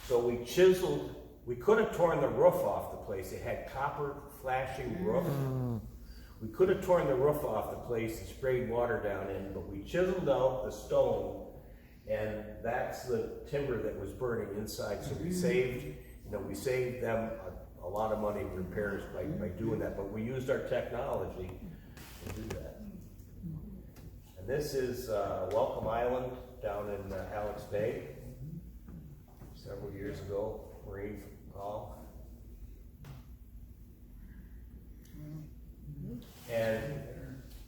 So we chiseled, we could have torn the roof off the place. It had copper flashing roof. We could have torn the roof off the place and sprayed water down in, but we chiseled out the stone, and that's the timber that was burning inside. So we saved, we saved them a lot of money in repairs by doing that, but we used our technology to do that. And this is Welcome Island down in Alex Bay, several years ago, Marine call. And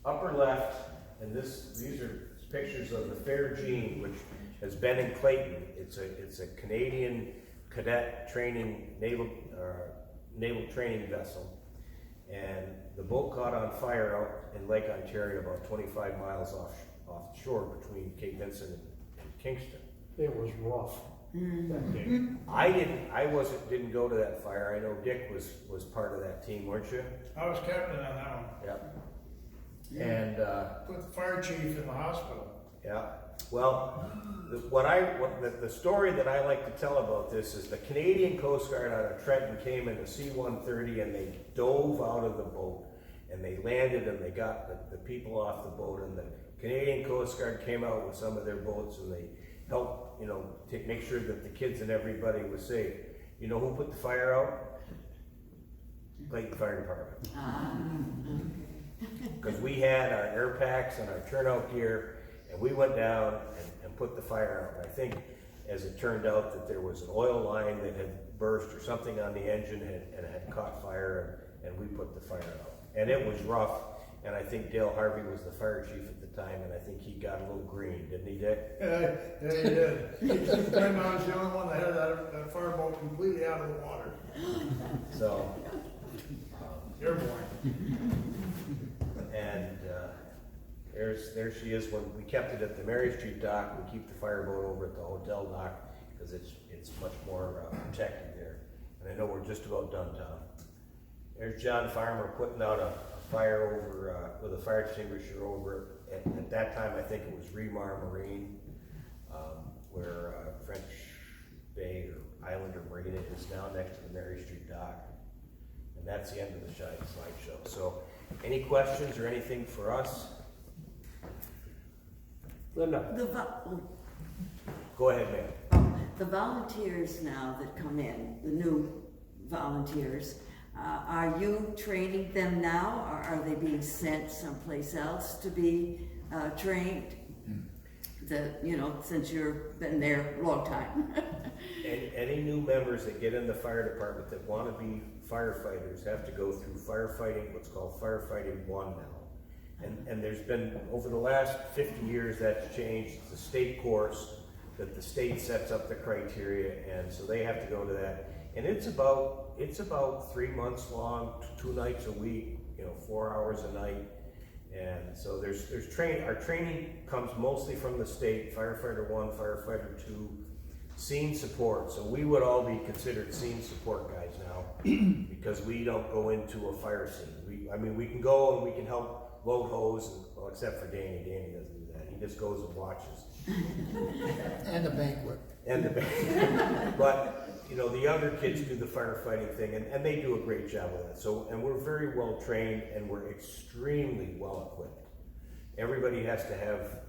upper left, and these are pictures of the Fair Jean, which has been in Clayton. It's a Canadian cadet training naval training vessel, and the boat caught on fire out in Lake Ontario, about 25 miles offshore between Cape Vincent and Kingston. It was rough that day. I didn't go to that fire. I know Dick was part of that team, weren't you? I was captain on that one. Yeah. And Put the fire chief in the hospital. yeah. Well, the story that I like to tell about this is the Canadian Coast Guard out of Trenton came in a C-130 and they dove out of the boat and they landed and they got the people off the boat, and the Canadian Coast Guard came out with some of their boats and they helped, to make sure that the kids and everybody was safe. You know who put the fire out? Clayton Fire Department. Because we had our air packs and our turnout gear, and we went down and put the fire out. And I think, as it turned out, that there was an oil line that had burst or something on the engine and had caught fire, and we put the fire out. And it was rough, and I think Dale Harvey was the fire chief at the time, and I think he got a little green, didn't he, Dick? Yeah, he did. He claimed I was the only one that had that fireboat completely out of the water. So, Airborne. and there she is. When we kept it at the Mary Street dock, we keep the fireboat over at the hotel dock because it's much more protected there. And I know we're just about done, Tom. There's John Farmer putting out a fire over with a fire extinguisher over at that time. I think it was Remar Marine, where French Bay or Islander Marine is now next to the Mary Street dock. And that's the end of the slideshow. So, any questions or anything for us? Linda? Go ahead, ma'am. The volunteers now that come in, the new volunteers, are you training them now, or are they being sent someplace else to be trained? Since you've been there a long time. Any new members that get in the fire department that want to be firefighters have to go through firefighting, what's called firefighting 1 now. And there's been, over the last 50 years, that's changed. It's a state course that the state sets up the criteria, and so they have to go to that. And it's about 3 months long, 2 nights a week, 4 hours a night. And so there's training. Our training comes mostly from the state, firefighter 1, firefighter 2, scene support. So we would all be considered scene support guys now because we don't go into a fire scene. We can go and we can help load hose, except for Danny. Danny doesn't do that. He just goes and watches. And the banquet. But the younger kids do the firefighting thing, and they do a great job with that. So, and we're very well trained, and we're extremely well equipped. Everybody has to have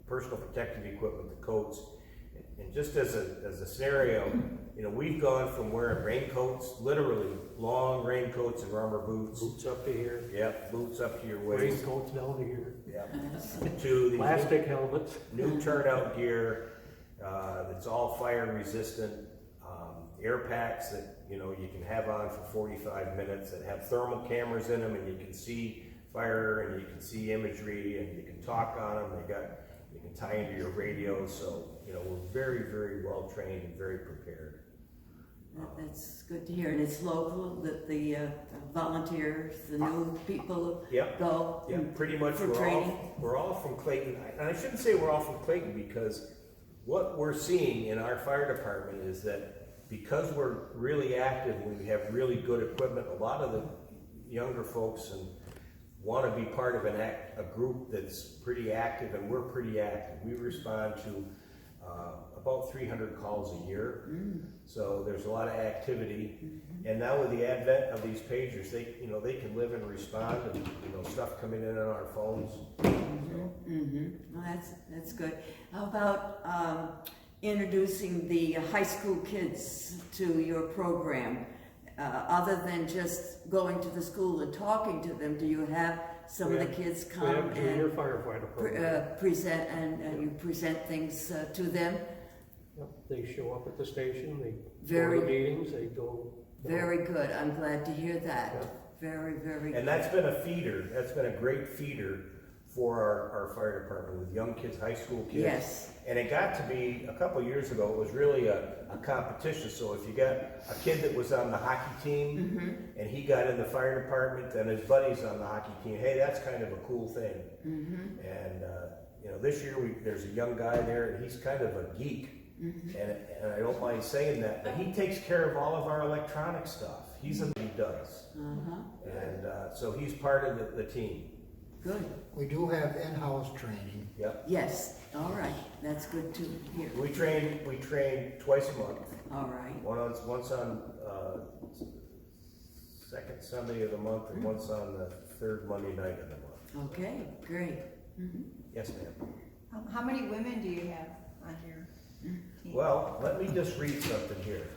personal protective equipment, the coats, and just as a scenario, we've gone from wearing raincoats, literally long raincoats and rubber boots. Boots up to here. Yep, boots up to your waist. Raincoats down to here. Yep. To the Plastic helmets. new turnout gear that's all fire resistant, air packs that you can have on for 45 minutes that have thermal cameras in them, and you can see fire, and you can see imagery, and you can talk on them. You can tie into your radios, so, you know, we're very, very well trained and very prepared. That's good to hear, and it's local, that the volunteers, the new people Yep. go. Yeah, pretty much for we're training. all from Clayton. And I shouldn't say we're all from Clayton, because what we're seeing in our fire department is that because we're really active and we have really good equipment, a lot of the younger folks and want to be part of a group that's pretty active, and we're pretty active. We respond to about 300 calls a year, so there's a lot of activity. And now with the advent of these pagers, they can live and respond, and stuff coming in on our phones. Well, that's good. How about introducing the high school kids to your program? Other than just going to the school and talking to them, do you have some of the kids come We have junior and firefighter program. present, and you present things to them? Yep, they show up at the station, they Very- go to meetings, they go. Very good, I'm glad to hear that. Yeah. Very, very And good. that's been a feeder, that's been a great feeder for our fire department with young kids, high school kids. Yes. And it got to be, a couple years ago, it was really a competition. So if you got a kid that was on the hockey team and he got in the fire department and his buddies on the hockey team, hey, that's kind of a cool thing. And, this year there's a young guy there, and he's kind of a geek. And I don't mind saying that, but he takes care of all of our electronic stuff. He does. And so he's part of the team. Good. We do have in-house training. Yep. Yes, all right, that's good to hear. We train twice a month. All right. Once on second Sunday of the month, and once on the third Monday night of the month. Okay, great. Yes, ma'am. How many women do you have on your team? Well, let me just read something here.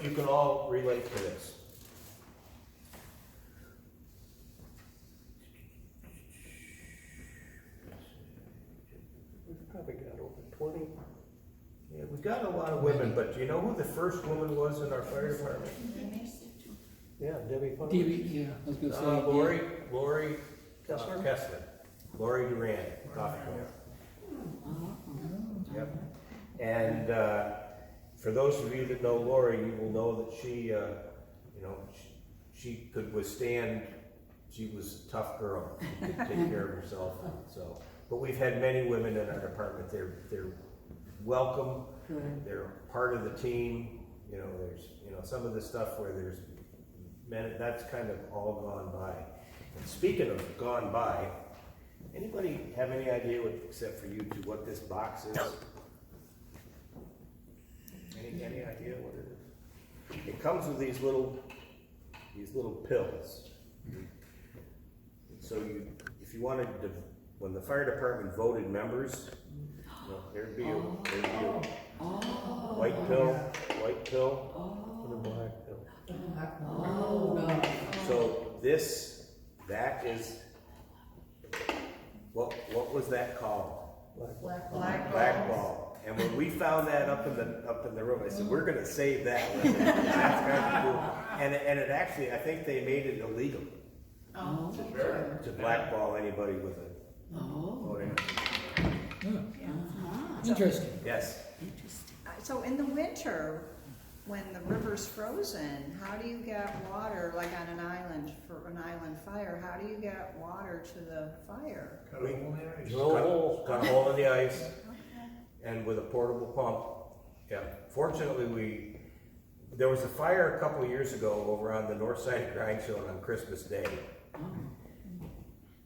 You can all relate to this. We've probably got over 20. Yeah, we got a lot of women, but do you know who the first woman was in our fire department? Yeah, Debbie Fun. Yeah, I was gonna say. Lori Kessler? Kessler. Lori Duran, coffee maker. Yep. And for those of you that know Lori, you will know that she could withstand. She was a tough girl. She could take care of herself. So, but we've had many women in our department. They're welcome. Good. They're part of the team. There's some of the stuff where there's men. That's kind of all gone by. And speaking of gone by, anybody have any idea except for you two, what this box is? Any idea what it is? It comes with these little pills. So if you wanted to, when the fire department voted members, there'd be a white pill, And a black pill. So that is, what was that called? Black ball. And when we found that up in the room, I said, we're gonna save that one. That's kind of cool. And it actually, I think they made it illegal to blackball anybody with it. Voting. Interesting. Yes. So in the winter, when the river's frozen, how do you get water, like on an island, for an island fire, how do you get water to the fire? Cut a hole in the ice. Drill a hole. Cut a hole in the ice, and with a portable pump. Yeah. Fortunately, there was a fire a couple of years ago over on the north side of Grindstone on Christmas Day.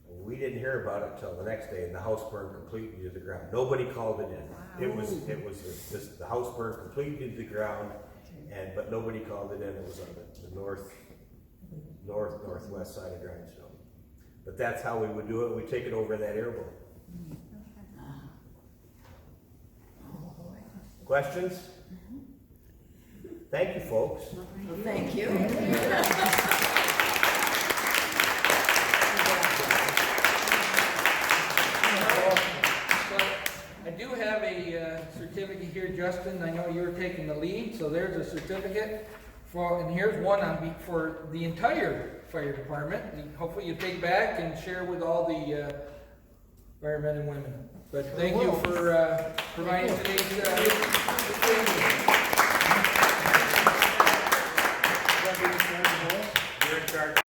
We didn't hear about it till the next day, and the house burned completely to the ground. Nobody called it in. It was just the house burned completely to the ground, but nobody called it in. It was on the northwest side of Grindstone. But that's how we would do it. We take it over in that airboat. Questions? Thank you, folks. Well, thank you. I do have a certificate here, Justin. I know you were taking the lead, so there's a certificate And here's one for the entire fire department. And hopefully you take back and share with all the firemen and women. But thank you for providing today's. You're in charge.